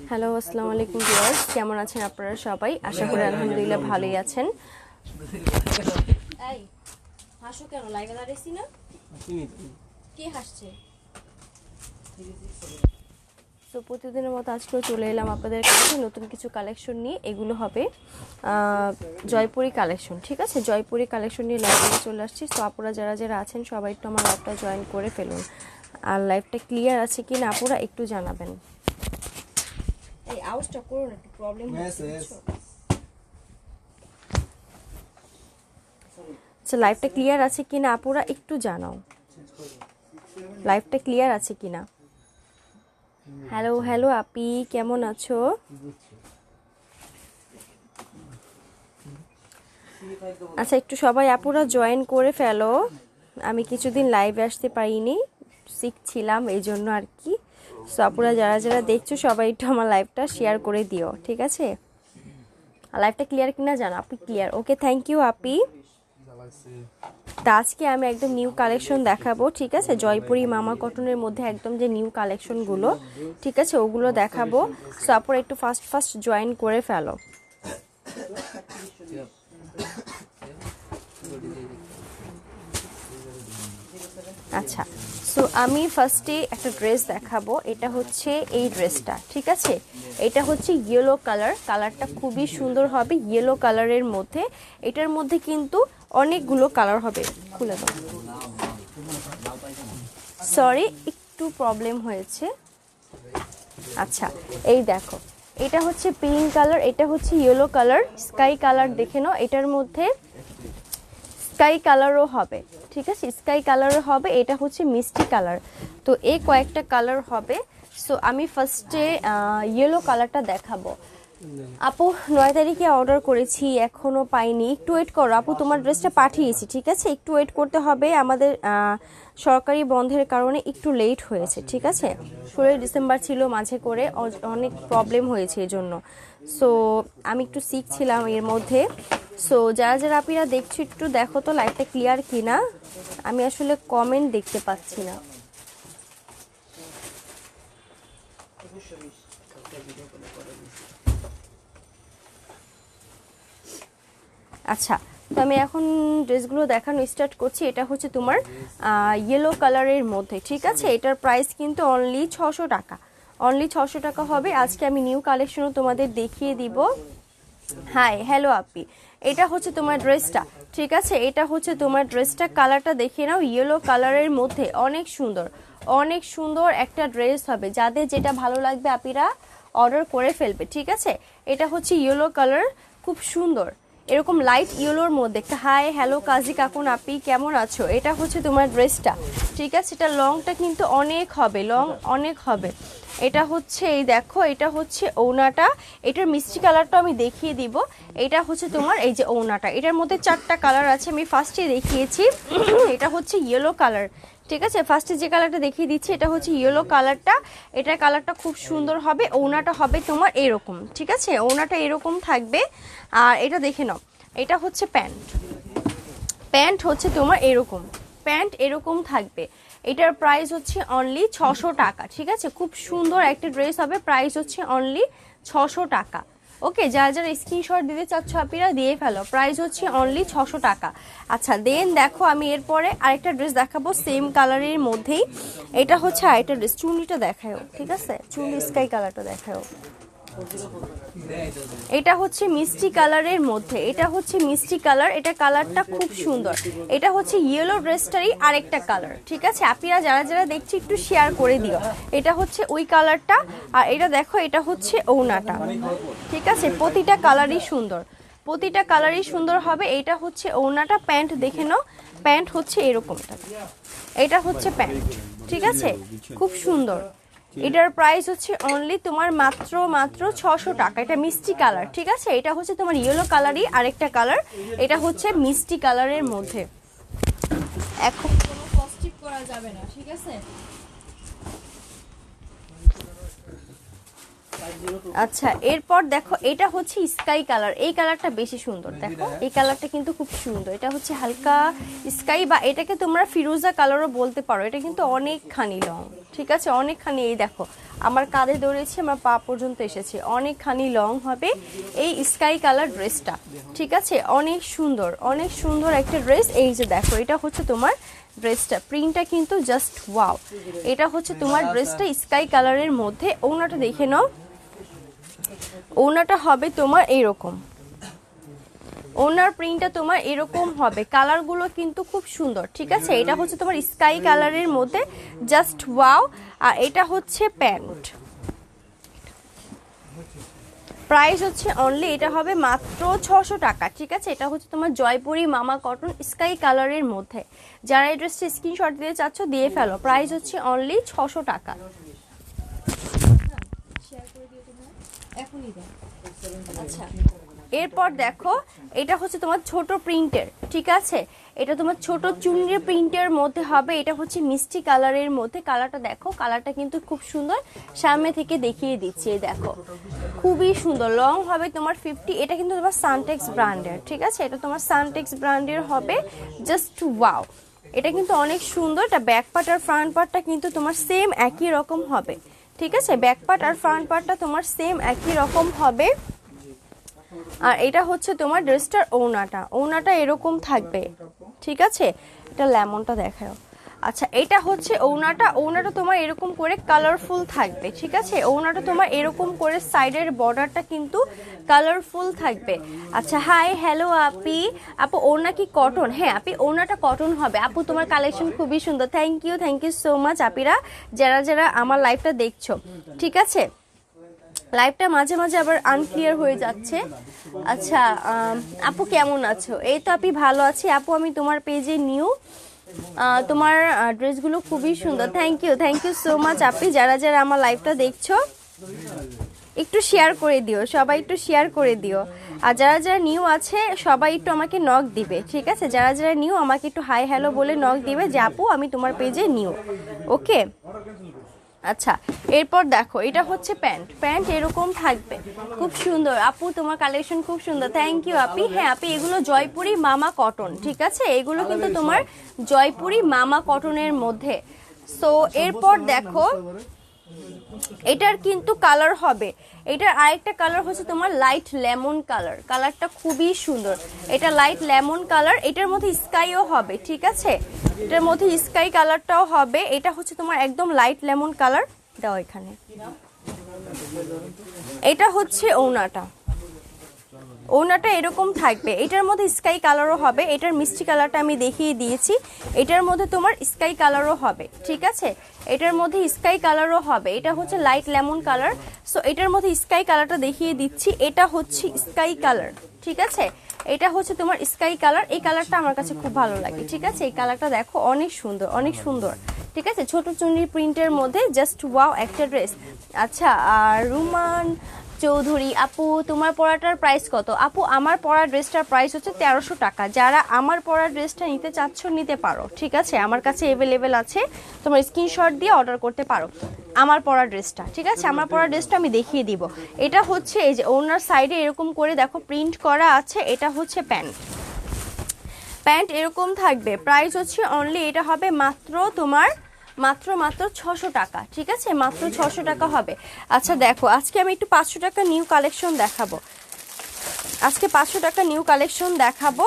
Hello, আসসালামু আলাইকুম viewers, কেমন আছেন আপনারা সবাই? আশা করি আলহামদুলিল্লাহ ভালোই আছেন। এই হাসো কেন? লাইভে দাঁড়াইছি না? কে হাসছে? তো প্রতিদিনের মতো আজকেও চলে এলাম আপনাদের কাছে নতুন কিছু কালেকশন নিয়ে। এগুলো হবে জয়পুরি কালেকশন, ঠিক আছে? জয়পুরি কালেকশন নিয়ে লাইভে চলে আসছি। তো আপনারা যারা যারা আছেন সবাই একটু আমার লাইভটা জয়েন করে ফেলুন। আর লাইভটা ক্লিয়ার আছে কি না আপনারা একটু জানাবেন। এই আওয়াজটা করুন, একটু প্রবলেম হচ্ছে। আচ্ছা, লাইভটা ক্লিয়ার আছে কি না আপনারা একটু জানাও। লাইভটা ক্লিয়ার আছে কি না? হ্যালো হ্যালো আপি, কেমন আছো? আচ্ছা, একটু সবাই আপুরা জয়েন করে ফেলো। আমি কিছুদিন লাইভে আসতে পারিনি, শিখছিলাম এই জন্য আর কি। সো আপুরা যারা যারা দেখছো সবাই একটু আমার লাইভটা শেয়ার করে দিও, ঠিক আছে? লাইভটা ক্লিয়ার কিনা জানো? আপনি ক্লিয়ার? ওকে, থ্যাংক ইউ আপি। তা আজকে আমি একদম নিউ কালেকশন দেখাবো, ঠিক আছে? জয়পুরি মামা কটনের মধ্যে একদম যে নিউ কালেকশনগুলো, ঠিক আছে, ওগুলো দেখাবো। সো আপুরা একটু ফার্স্ট জয়েন করে ফেলো। আচ্ছা, সো আমি ফার্স্টে একটা ড্রেস দেখাবো। এটা হচ্ছে এই ড্রেসটা, ঠিক আছে? এটা হচ্ছে ইয়েলো কালার, কালারটা খুবই সুন্দর হবে ইয়েলো কালারের মধ্যে। এটার মধ্যে কিন্তু অনেকগুলো কালার হবে। খুলে দাও, সরি একটু প্রবলেম হয়েছে। আচ্ছা, এই দেখো, এটা হচ্ছে পিঙ্ক কালার, এটা হচ্ছে ইয়েলো কালার, স্কাই কালার দেখে নাও। এটার মধ্যে স্কাই কালারও হবে, ঠিক আছে? স্কাই কালারও হবে। এটা হচ্ছে মিষ্টি কালার। তো এই কয়েকটা কালার হবে। সো আমি ফার্স্টে ইয়েলো কালারটা দেখাবো। আপু 9 তারিখে অর্ডার করেছি, এখনো পাইনি। একটু ওয়েট করো আপু, তোমার ড্রেসটা পাঠিয়েছি, ঠিক আছে? একটু ওয়েট করতে হবে, আমাদের সরকারি বন্ধের কারণে একটু লেট হয়েছে, ঠিক আছে? 16 ডিসেম্বর ছিল, মাঝে করে অনেক প্রবলেম হয়েছে এই জন্য। সো আমি একটু শিখছিলাম এর মধ্যে। সো যারা যারা আপনারা দেখছো একটু দেখো তো লাইভটা ক্লিয়ার কিনা। আমি আসলে কমেন্ট দেখতে পাচ্ছি না। আচ্ছা, তো আমি এখন ড্রেসগুলো দেখানো স্টার্ট করছি। এটা হচ্ছে তোমার ইয়েলো কালারের মধ্যে, ঠিক আছে? এটার প্রাইস কিন্তু অনলি 600 টাকা, অনলি 600 টাকা হবে। আজকে আমি নিউ কালেকশনও তোমাদের দেখিয়ে দিব। হাই হ্যালো আপি, এটা হচ্ছে তোমার ড্রেসটা, ঠিক আছে? এটা হচ্ছে তোমার ড্রেসটা, কালারটা দেখে নাও, ইয়েলো কালারের মধ্যে অনেক সুন্দর, অনেক সুন্দর একটা ড্রেস হবে। যাদের যেটা ভালো লাগবে আপিরা অর্ডার করে ফেলবে, ঠিক আছে? এটা হচ্ছে ইয়েলো কালার, খুব সুন্দর, এরকম লাইট ইয়েলোর মধ্যে একটা। হাই হ্যালো কাজী কাকুন আপি, কেমন আছো? এটা হচ্ছে তোমার ড্রেসটা, ঠিক আছে? এটা লংটা কিন্তু অনেক হবে, লং অনেক হবে। এটা হচ্ছে এই দেখো, এটা হচ্ছে ওড়নাটা। এটার মিষ্টি কালারটা আমি দেখিয়ে দিব। এটা হচ্ছে তোমার এই যে ওড়নাটা, এটার মধ্যে 4টা কালার আছে, আমি ফার্স্টে দেখিয়েছি। এটা হচ্ছে ইয়েলো কালার, ঠিক আছে? ফার্স্টে যে কালারটা দেখিয়ে দিচ্ছি এটা হচ্ছে ইয়েলো কালারটা। এটার কালারটা খুব সুন্দর হবে। ওড়নাটা হবে তোমার এরকম, ঠিক আছে? ওড়নাটা এরকম থাকবে। আর এটা দেখে নাও, এটা হচ্ছে প্যান্ট, প্যান্ট হচ্ছে তোমার এরকম, প্যান্ট এরকম থাকবে। এটার প্রাইস হচ্ছে অনলি 600 টাকা, ঠিক আছে? খুব সুন্দর একটা ড্রেস হবে, প্রাইস হচ্ছে অনলি 600 টাকা। ওকে, যারা যারা স্ক্রিনশট দিতে চাচ্ছ আপনারা দিয়ে ফেলো, প্রাইস হচ্ছে অনলি 600 টাকা। আচ্ছা, দেন দেখো আমি এরপরে আরেকটা ড্রেস দেখাবো সেম কালারের মধ্যেই। এটা হচ্ছে আরেকটা ড্রেস, চুন্নিটা দেখাও, ঠিক আছে? চুন্নি স্কাই কালারটা দেখাও। এটা হচ্ছে মিষ্টি কালারের মধ্যে, এটা হচ্ছে মিষ্টি কালার, এটা কালারটা খুব সুন্দর। এটা হচ্ছে ইয়েলো ড্রেসটারই আরেকটা কালার, ঠিক আছে? আপনারা যারা যারা দেখছি একটু শেয়ার করে দিও। এটা হচ্ছে ওই কালারটা। আর এটা দেখো, এটা হচ্ছে ওড়নাটা, ঠিক আছে? প্রতিটা কালারই সুন্দর, প্রতিটা কালারই সুন্দর হবে। এটা হচ্ছে ওড়নাটা, প্যান্ট দেখে নাও, প্যান্ট হচ্ছে এরকমটা, এটা হচ্ছে প্যান্ট, ঠিক আছে? খুব সুন্দর। এটার প্রাইস হচ্ছে অনলি তোমার মাত্র 600 টাকা। এটা মিষ্টি কালার, ঠিক আছে? এটা হচ্ছে তোমার ইয়েলো কালারই আরেকটা কালার। এটা হচ্ছে মিষ্টি কালারের মধ্যে। এখন কোনো কস্টিপ করা যাবে না, ঠিক আছে? আচ্ছা এরপর দেখো এটা হচ্ছে স্কাই কালার, এই কালারটা বেশি সুন্দর। দেখো এই কালারটা কিন্তু খুব সুন্দর, এটা হচ্ছে হালকা স্কাই বা এটাকে তোমরা ফিরোজা কালারও বলতে পারো। এটা কিন্তু অনেকখানি লং, ঠিক আছে, অনেকখানি। এই দেখো আমার কাঁধে ধরেছি, আমার পা পর্যন্ত এসেছে, অনেকখানি লং হবে এই স্কাই কালার ড্রেসটা, ঠিক আছে। অনেক সুন্দর, অনেক সুন্দর একটা ড্রেস। এই যে দেখো এটা হচ্ছে তোমার ড্রেসটা, প্রিন্টটা কিন্তু জাস্ট ওয়াও। এটা হচ্ছে তোমার ড্রেসটা স্কাই কালারের মধ্যে। ওড়নাটা দেখে নাও, ওড়নাটা হবে তোমার এইরকম, ওনার প্রিন্টটা তোমার এরকম হবে। কালারগুলো কিন্তু খুব সুন্দর, ঠিক আছে। এটা হচ্ছে তোমার স্কাই কালারের মধ্যে, জাস্ট ওয়াও। আর এটা হচ্ছে প্যান্ট, প্রাইস হচ্ছে অনলি, এটা হবে মাত্র 600 টাকা, ঠিক আছে। এটা হচ্ছে তোমার জয়পুরি মামা কটন স্কাই কালারের মধ্যে। যারা এই ড্রেসটা স্ক্রিনশট দিয়ে চাচ্ছ দিয়ে ফেলো, প্রাইস হচ্ছে অনলি 600 টাকা। আচ্ছা এরপর দেখো এটা হচ্ছে তোমার ছোট প্রিন্টের, ঠিক আছে। এটা তোমার ছোট চুনরি প্রিন্টের মধ্যে হবে। এটা হচ্ছে মিষ্টি কালারের মধ্যে। কালারটা দেখো, কালারটা কিন্তু খুব সুন্দর। সামনে থেকে দেখিয়ে দিচ্ছি, এই দেখো খুবই সুন্দর। লং হবে তোমার 50। এটা কিন্তু তোমার সানটেক্স ব্র্যান্ডের, ঠিক আছে। এটা তোমার সানটেক্স ব্র্যান্ডের হবে, জাস্ট ওয়াও। এটা কিন্তু অনেক সুন্দর। এটা ব্যাক পার্ট আর ফ্রন্ট পার্টটা কিন্তু তোমার সেম একই রকম হবে, ঠিক আছে। ব্যাক পার্ট আর ফ্রন্ট পার্টটা তোমার সেম একই রকম হবে। আর এটা হচ্ছে তোমার ড্রেসটার ওড়নাটা, ওড়নাটা এরকম থাকবে, ঠিক আছে। এটা লেমনটা দেখাও। আচ্ছা এটা হচ্ছে ওড়নাটা, ওড়নাটা তোমার এরকম করে কালারফুল থাকবে, ঠিক আছে। ওড়নাটা তোমার এরকম করে সাইডের বর্ডারটা কিন্তু কালারফুল থাকবে। আচ্ছা হাই হ্যালো আপি, আপু ওড়না কি কটন? হ্যাঁ আপি ওড়নাটা কটন হবে। আপু তোমার কালেকশন খুবই সুন্দর, থ্যাংক ইউ সো মাচ আপিরা, যারা যারা আমার লাইভটা দেখছো, ঠিক আছে। লাইভটা মাঝে মাঝে আবার আনক্লিয়ার হয়ে যাচ্ছে। আচ্ছা আপু কেমন আছো? এই তো আপনি ভালো আছি আপু, আমি তোমার পেজে নিউ, তোমার ড্রেসগুলো খুবই সুন্দর। থ্যাংক ইউ সো মাচ আপনি, যারা যারা আমার লাইভটা দেখছো একটু শেয়ার করে দিও, সবাই একটু শেয়ার করে দিও। আর যারা যারা নিউ আছে সবাই একটু আমাকে নক দিবে, ঠিক আছে। যারা যারা নিউ আমাকে একটু হাই হ্যালো বলে নক দিবে যে আপু আমি তোমার পেজে নিউ, ওকে। আচ্ছা এরপর দেখো এটা হচ্ছে প্যান্ট, প্যান্ট এরকম থাকবে, খুব সুন্দর। আপু তোমার কালেকশন খুব সুন্দর, থ্যাংক ইউ আপি। হ্যাঁ আপি এগুলো জয়পুরি মামা কটন, ঠিক আছে। এগুলো কিন্তু তোমার জয়পুরি মামা কটনের মধ্যে। সো এরপর দেখো এটার কিন্তু কালার হবে, এটার আরেকটা কালার হচ্ছে তোমার লাইট লেমন কালার, কালারটা খুবই সুন্দর। এটা লাইট লেমন কালার, এটার মধ্যে স্কাইও হবে, ঠিক আছে। এটার মধ্যে স্কাই কালারটাও হবে। এটা হচ্ছে তোমার একদম লাইট লেমন কালার। দাও এখানে, এটা হচ্ছে ওড়নাটা, ওড়নাটা এরকম থাকবে। এটার মধ্যে স্কাই কালারও হবে, এটার মিষ্টি কালারটা আমি দেখিয়ে দিয়েছি। এটার মধ্যে তোমার স্কাই কালারও হবে, ঠিক আছে। এটার মধ্যে স্কাই কালারও হবে। এটা হচ্ছে লাইট লেমন কালার। সো এটার মধ্যে স্কাই কালারটা দেখিয়ে দিচ্ছি। এটা হচ্ছে স্কাই কালার, ঠিক আছে। এটা হচ্ছে তোমার স্কাই কালার। এই কালারটা আমার কাছে খুব ভালো লাগে, ঠিক আছে। এই কালারটা দেখো অনেক সুন্দর, অনেক সুন্দর, ঠিক আছে। ছোট চুনরি প্রিন্টের মধ্যে জাস্ট ওয়াও একটা ড্রেস। আচ্ছা আর রুমান চৌধুরী আপু তোমার পরাটার প্রাইস কত? আপু আমার পরা ড্রেসটার প্রাইস হচ্ছে 1300 টাকা। যারা আমার পরা ড্রেসটা নিতে চাচ্ছ নিতে পারো, ঠিক আছে। আমার কাছে অ্যাভেলেবেল আছে, তোমার স্ক্রিনশট দিয়ে অর্ডার করতে পারো আমার পরা ড্রেসটা, ঠিক আছে। আমার পরা ড্রেসটা আমি দেখিয়ে দিব। এটা হচ্ছে এই যে ওনার সাইডে এরকম করে দেখো প্রিন্ট করা আছে। এটা হচ্ছে প্যান্ট, প্যান্ট এরকম থাকবে। প্রাইস হচ্ছে অনলি, এটা হবে মাত্র তোমার মাত্র 600 টাকা, ঠিক আছে। মাত্র 600 টাকা হবে। আচ্ছা দেখো আজকে আমি একটু 500 টাকা নিউ কালেকশন দেখাবো, আজকে 500 টাকা নিউ কালেকশন দেখাবো।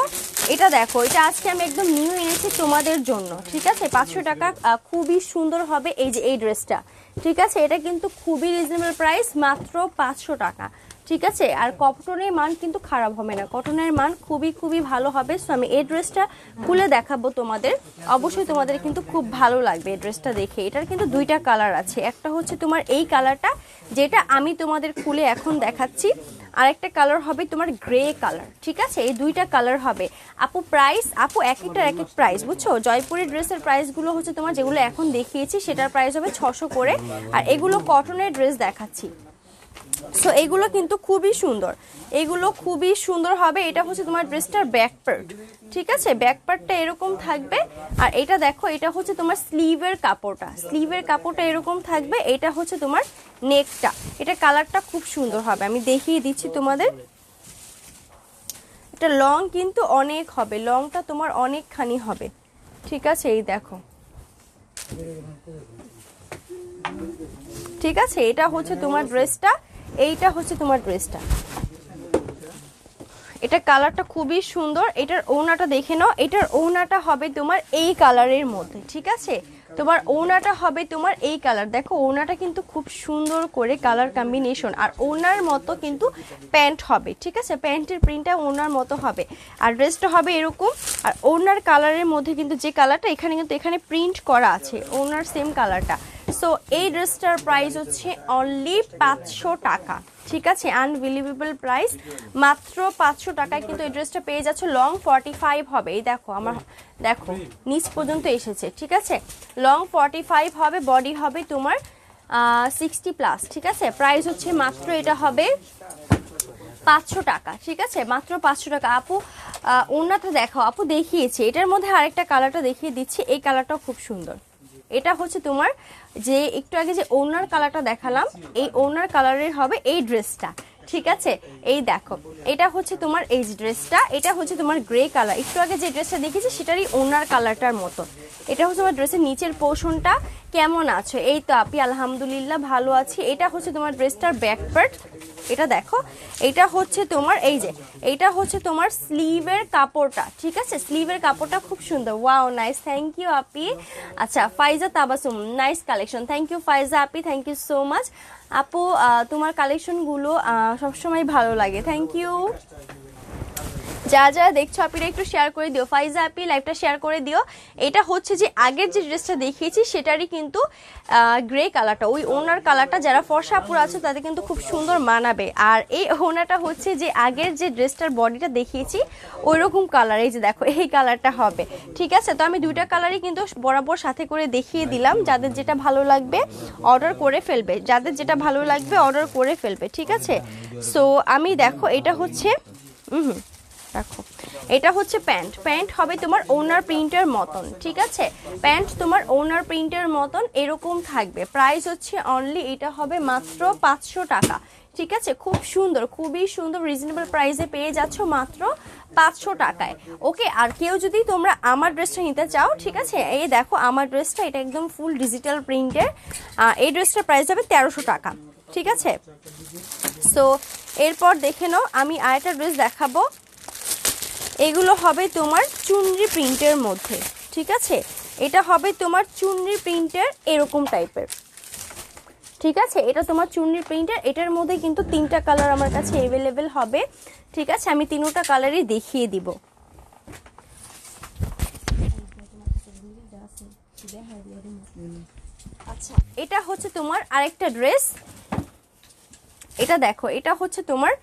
এটা দেখো, এটা আজকে আমি একদম নিউ এনেছি তোমাদের জন্য, ঠিক আছে। 500 টাকা খুবই সুন্দর হবে এই যে এই ড্রেসটা, ঠিক আছে। এটা কিন্তু খুবই রিজনেবল প্রাইস, মাত্র 500 টাকা, ঠিক আছে। আর কটনের মান কিন্তু খারাপ হবে না, কটনের মান খুবই খুবই ভালো হবে। সো আমি এই ড্রেসটা খুলে দেখাবো তোমাদের, অবশ্যই তোমাদের কিন্তু খুব ভালো লাগবে এই ড্রেসটা দেখে। এটার কিন্তু দুইটা কালার আছে, একটা হচ্ছে তোমার এই কালারটা যেটা আমি তোমাদের খুলে এখন দেখাচ্ছি, আর একটা কালার হবে তোমার গ্রে কালার, ঠিক আছে। এই দুইটা কালার হবে। আপু প্রাইস, আপু এক একটার এক এক প্রাইস, বুঝছো। জয়পুরের ড্রেসের প্রাইসগুলো হচ্ছে তোমার যেগুলো এখন দেখিয়েছি সেটার প্রাইস হবে 600 করে, আর এগুলো কটনের ড্রেস দেখাচ্ছি। সো এগুলো কিন্তু খুবই সুন্দর, এগুলো খুবই সুন্দর হবে। এটা হচ্ছে তোমার ড্রেসটার ব্যাক পার্ট, ঠিক আছে, ব্যাক পার্টটা এরকম থাকবে। আর এটা দেখো, এটা হচ্ছে তোমার স্লিভের কাপড়টা, স্লিভের কাপড়টা এরকম থাকবে। এটা হচ্ছে তোমার নেকটা, এটা কালারটা খুব সুন্দর হবে, আমি দেখিয়ে দিচ্ছি তোমাদের। এটা লং কিন্তু অনেক হবে, লংটা তোমার অনেকখানি হবে, ঠিক আছে। এই দেখো, ঠিক আছে, এটা হচ্ছে তোমার ড্রেসটা, এইটা হচ্ছে তোমার ড্রেসটা। এটা কালারটা খুবই সুন্দর। এটার ওড়নাটা দেখে নাও, এটার ওড়নাটা হবে তোমার এই কালারের মধ্যে, ঠিক আছে। তোমার ওড়নাটা হবে তোমার এই কালার, দেখো ওড়নাটা কিন্তু খুব সুন্দর করে কালার কম্বিনেশন। আর ওড়নার মতো কিন্তু প্যান্ট হবে, ঠিক আছে, প্যান্টের প্রিন্টটা ওড়নার মতো হবে। আর ড্রেসটা হবে এরকম। আর ওড়নার কালারের মধ্যে কিন্তু যে কালারটা এখানে কিন্তু এখানে প্রিন্ট করা আছে, ওড়নার সেম কালারটা। সো এই ড্রেসটার প্রাইস হচ্ছে অনলি 500 টাকা, ঠিক আছে, আনবিলিভেবল প্রাইস, মাত্র 500 টাকায় কিন্তু এই ড্রেসটা পেয়ে যাচ্ছে। লং 45 হবে, এই দেখো আমার, দেখো নিচ পর্যন্ত এসেছে, ঠিক আছে। লং 45 হবে, বডি হবে তোমার 60+, ঠিক আছে। প্রাইস হচ্ছে মাত্র, এটা হবে 500 টাকা, ঠিক আছে, মাত্র 500 টাকা। আপু ওড়নাটা দেখো, আপু দেখিয়েছি, এটার মধ্যে আরেকটা কালারটা দেখিয়ে দিচ্ছি, এই কালারটাও খুব সুন্দর। এটা হচ্ছে তোমার যে একটু আগে যে ওড়নার কালারটা দেখালাম, এই ওড়নার কালারের হবে এই ড্রেসটা, ঠিক আছে। এই দেখো, এটা হচ্ছে তোমার এই ড্রেসটা, এটা হচ্ছে তোমার গ্রে কালার। একটু আগে যে ড্রেসটা দেখেছি সেটারই ওড়নার কালারটার মতো। এটা হচ্ছে তোমার ড্রেসের নিচের পোর্শনটা। কেমন আছো? এই তো আপি আলহামদুলিল্লাহ ভালো আছি। এটা হচ্ছে তোমার ড্রেসটার ব্যাক পার্ট, এটা দেখো, এটা হচ্ছে তোমার এই যে, এটা হচ্ছে তোমার স্লিভের কাপড়টা, ঠিক আছে, স্লিভের কাপড়টা খুব সুন্দর। ওয়াও নাইস, থ্যাংক ইউ আপি। আচ্ছা Faiza Tabassum, nice collection, thank you Faiza আপি, থ্যাংক ইউ সো মাচ আপু। তোমার কালেকশনগুলো সবসময় ভালো লাগে, থ্যাংক ইউ। যা যা দেখছো আপিরা একটু শেয়ার করে দিও, ফাইজা আপি লাইভটা শেয়ার করে দিও। এটা হচ্ছে যে আগের যে ড্রেসটা দেখিয়েছি সেটারই কিন্তু গ্রে কালারটা, ওই ওনার কালারটা যারা ফর্সা আপুর আছে তাদের কিন্তু খুব সুন্দর মানাবে। আর এই ওনাটা হচ্ছে যে আগের যে ড্রেসটার বডিটা দেখিয়েছি ওই রকম কালার, এই যে দেখো এই কালারটা হবে, ঠিক আছে। তো আমি দুইটা কালারই কিন্তু বরাবর সাথে করে দেখিয়ে দিলাম, যাদের যেটা ভালো লাগবে অর্ডার করে ফেলবে, যাদের যেটা ভালো লাগবে অর্ডার করে ফেলবে, ঠিক আছে। সো আমি দেখো, এটা হচ্ছে দেখো, এটা হচ্ছে প্যান্ট, প্যান্ট হবে তোমার ওনার প্রিন্টের মতন, ঠিক আছে, প্যান্ট তোমার ওনার প্রিন্টের মতন এরকম থাকবে। প্রাইস হচ্ছে অনলি, এটা হবে মাত্র 500 টাকা, ঠিক আছে। খুব সুন্দর, খুবই সুন্দর, রিজনেবল প্রাইসে পেয়ে যাচ্ছ মাত্র 500 টাকায়, ওকে। আর কেউ যদি তোমরা আমার ড্রেসটা নিতে চাও, ঠিক আছে, এই দেখো আমার ড্রেসটা, এটা একদম ফুল ডিজিটাল প্রিন্টের। এই ড্রেসটার প্রাইস হবে 1300 টাকা, ঠিক আছে। সো এরপর দেখে নাও, আমি আরেকটা ড্রেস দেখাবো। এগুলো হবে তোমার চুনরি প্রিন্টের মধ্যে, ঠিক আছে, এটা হবে তোমার চুনরি প্রিন্টের এরকম টাইপের, ঠিক আছে। এটা তোমার চুনরি প্রিন্টের, এটার মধ্যে কিন্তু 3টা কালার আমার কাছে অ্যাভেলেবেল হবে, ঠিক আছে। আমি 3টা কালারই দেখিয়ে দিব। আচ্ছা এটা হচ্ছে তোমার আরেকটা ড্রেস, এটা দেখো, এটা হচ্ছে তোমার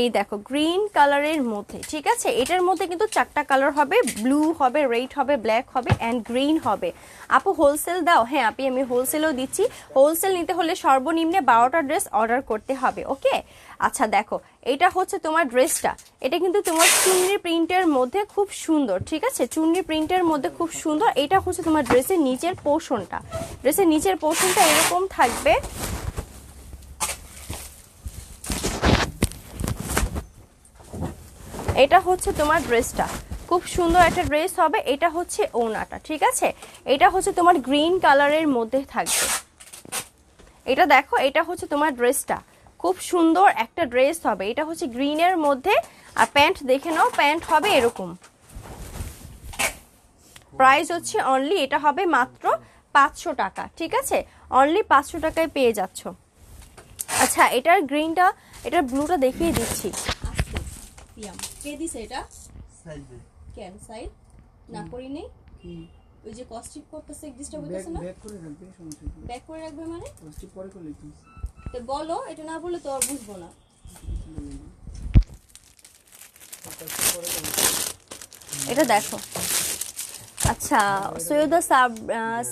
এই দেখো গ্রিন কালারের মধ্যে, ঠিক আছে। এটার মধ্যে কিন্তু 4টা কালার হবে, ব্লু হবে, রেড হবে, ব্ল্যাক হবে অ্যান্ড গ্রিন হবে। আপু হোলসেল দাও? হ্যাঁ আপনি, আমি হোলসেলও দিচ্ছি। হোলসেল নিতে হলে সর্বনিম্নে 12টা ড্রেস অর্ডার করতে হবে, ওকে। আচ্ছা দেখো, এটা হচ্ছে তোমার ড্রেসটা, এটা কিন্তু তোমার চুনরি প্রিন্টের মধ্যে খুব সুন্দর, ঠিক আছে, চুনরি প্রিন্টের মধ্যে খুব সুন্দর। এটা হচ্ছে তোমার ড্রেসের নিচের পোর্শনটা, ড্রেসের নিচের পোর্শনটা এরকম থাকবে। এটা হচ্ছে তোমার ড্রেসটা, খুব সুন্দর একটা ড্রেস হবে। এটা হচ্ছে ওড়নাটা, ঠিক আছে, এটা হচ্ছে তোমার গ্রিন কালারের মধ্যে থাকবে। এটা দেখো, এটা হচ্ছে তোমার ড্রেসটা, খুব সুন্দর একটা ড্রেস হবে। এটা হচ্ছে গ্রিনের মধ্যে। আর প্যান্ট দেখে নাও, প্যান্ট হবে এরকম। প্রাইস হচ্ছে অনলি, এটা হবে মাত্র 500 টাকা, ঠিক আছে, অনলি 500 টাকায় পেয়ে যাচ্ছ। আচ্ছা এটার গ্রিনটা, এটার ব্লুটা দেখিয়ে দিচ্ছি। কে দিছে এটা? কেন সাইড না করি নেই, ওই যে কস্টিপ করতেছে, ডিস্টার্ব হইতেছে না, ব্যাক করে রাখবে, সমস্যা নেই। ব্যাক করে রাখবে মানে কস্টিপ পরে করলে কি তো বলো, এটা না বলে তো আর বুঝবো না। এটা দেখো, আচ্ছা সৈয়দা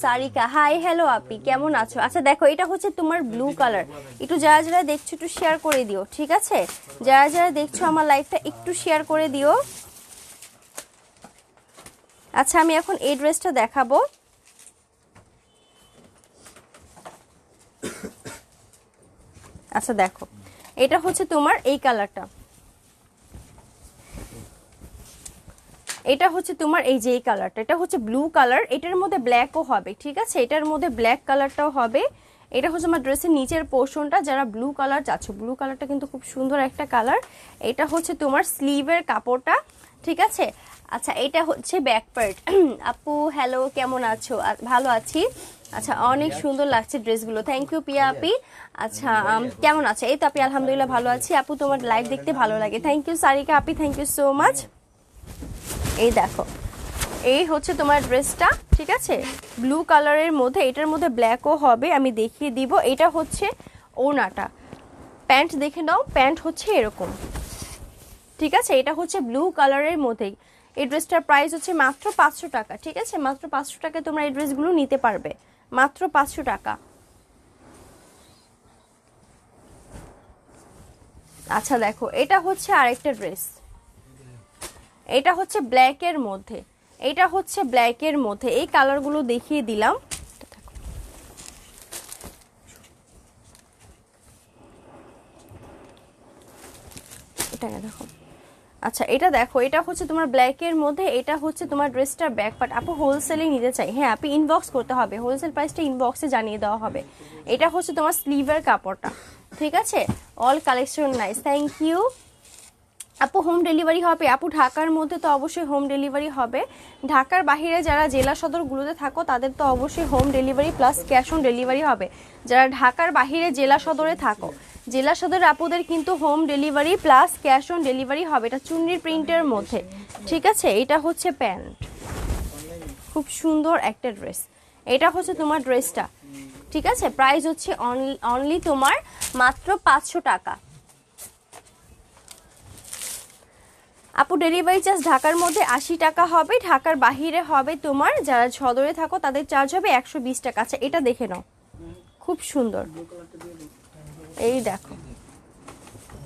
সারিকা, হাই হ্যালো আপি, কেমন আছো? আচ্ছা দেখো, এটা হচ্ছে তোমার ব্লু কালার। একটু যারা যারা দেখছো একটু শেয়ার করে দিও, ঠিক আছে? যারা যারা দেখছো আমার লাইভটা একটু শেয়ার করে দিও। আচ্ছা আমি এখন এই ড্রেসটা দেখাবো। আচ্ছা দেখো, এটা হচ্ছে তোমার এই কালারটা, এটা হচ্ছে তোমার এই যে এই কালারটা, এটা হচ্ছে ব্লু কালার, এটার মধ্যে ব্ল্যাকও হবে, ঠিক আছে? এটার মধ্যে ব্ল্যাক কালারটাও হবে। এটা হচ্ছে আমার ড্রেসের নিচের পোর্শনটা। যারা ব্লু কালার চাচ্ছ, ব্লু কালারটা কিন্তু খুব সুন্দর একটা কালার। এটা হচ্ছে তোমার স্লিভের কাপড়টা, ঠিক আছে? আচ্ছা এটা হচ্ছে ব্যাক পার্ট। আপু হ্যালো, কেমন আছো? ভালো আছি। আচ্ছা অনেক সুন্দর লাগছে ড্রেসগুলো, থ্যাংক ইউ পিয়া আপি। আচ্ছা কেমন আছে? এই তো আপি আলহামদুলিল্লাহ ভালো আছি। আপু তোমার লাইভ দেখতে ভালো লাগে, thank you Sarika Api, thank you so much. এই দেখো, এই হচ্ছে তোমার ড্রেসটা, ঠিক আছে? ব্লু কালারের মধ্যে, এটার মধ্যে ব্ল্যাকও হবে, আমি দেখিয়ে দিব। এটা হচ্ছে ওড়নাটা, প্যান্ট দেখে নাও, প্যান্ট হচ্ছে এরকম, ঠিক আছে? এটা হচ্ছে ব্লু কালারের মধ্যেই। এই ড্রেসটার প্রাইস হচ্ছে মাত্র 500 টাকা, ঠিক আছে? মাত্র 500 টাকায় তোমরা এই ড্রেসগুলো নিতে পারবে, মাত্র 500 টাকা। আচ্ছা দেখো, এটা হচ্ছে আরেকটা ড্রেস, এটা হচ্ছে ব্ল্যাকের মধ্যে, এটা হচ্ছে ব্ল্যাকের মধ্যে, এই কালারগুলো দেখিয়ে দিলাম। এটা দেখো, আচ্ছা এটা দেখো, এটা হচ্ছে তোমার ব্ল্যাকের মধ্যে, এটা হচ্ছে তোমার ড্রেসটার ব্যাক পার্ট। আপু হোলসেলে নিতে চাই, হ্যাঁ আপনি ইনবক্স করতে হবে, হোলসেল প্রাইসটা ইনবক্সে জানিয়ে দেওয়া হবে। এটা হচ্ছে তোমার স্লিভের কাপড়টা, ঠিক আছে? All collection nice, thank you. আপু হোম ডেলিভারি হবে? আপু ঢাকার মধ্যে তো অবশ্যই হোম ডেলিভারি হবে, ঢাকার বাইরে যারা জেলা সদরগুলোতে থাকো তাদের তো অবশ্যই home delivery plus cash on delivery হবে। যারা ঢাকার বাইরে জেলা সদরে থাকো, জেলা সদর আপুদের কিন্তু home delivery plus cash on delivery হবে। এটা চুন্নির প্রিন্টের মধ্যে, ঠিক আছে? এটা হচ্ছে প্যান্ট, খুব সুন্দর একটা ড্রেস। এটা হচ্ছে তোমার ড্রেসটা, ঠিক আছে? প্রাইস হচ্ছে অনলি তোমার মাত্র 500 টাকা। আপু ডেলিভারি চার্জ ঢাকার মধ্যে 80 টাকা হবে, ঢাকার বাহিরে হবে তোমার, যারা সদরে থাকো তাদের চার্জ হবে 120 টাকা। আচ্ছা এটা দেখে নাও, খুব সুন্দর, এই দেখো,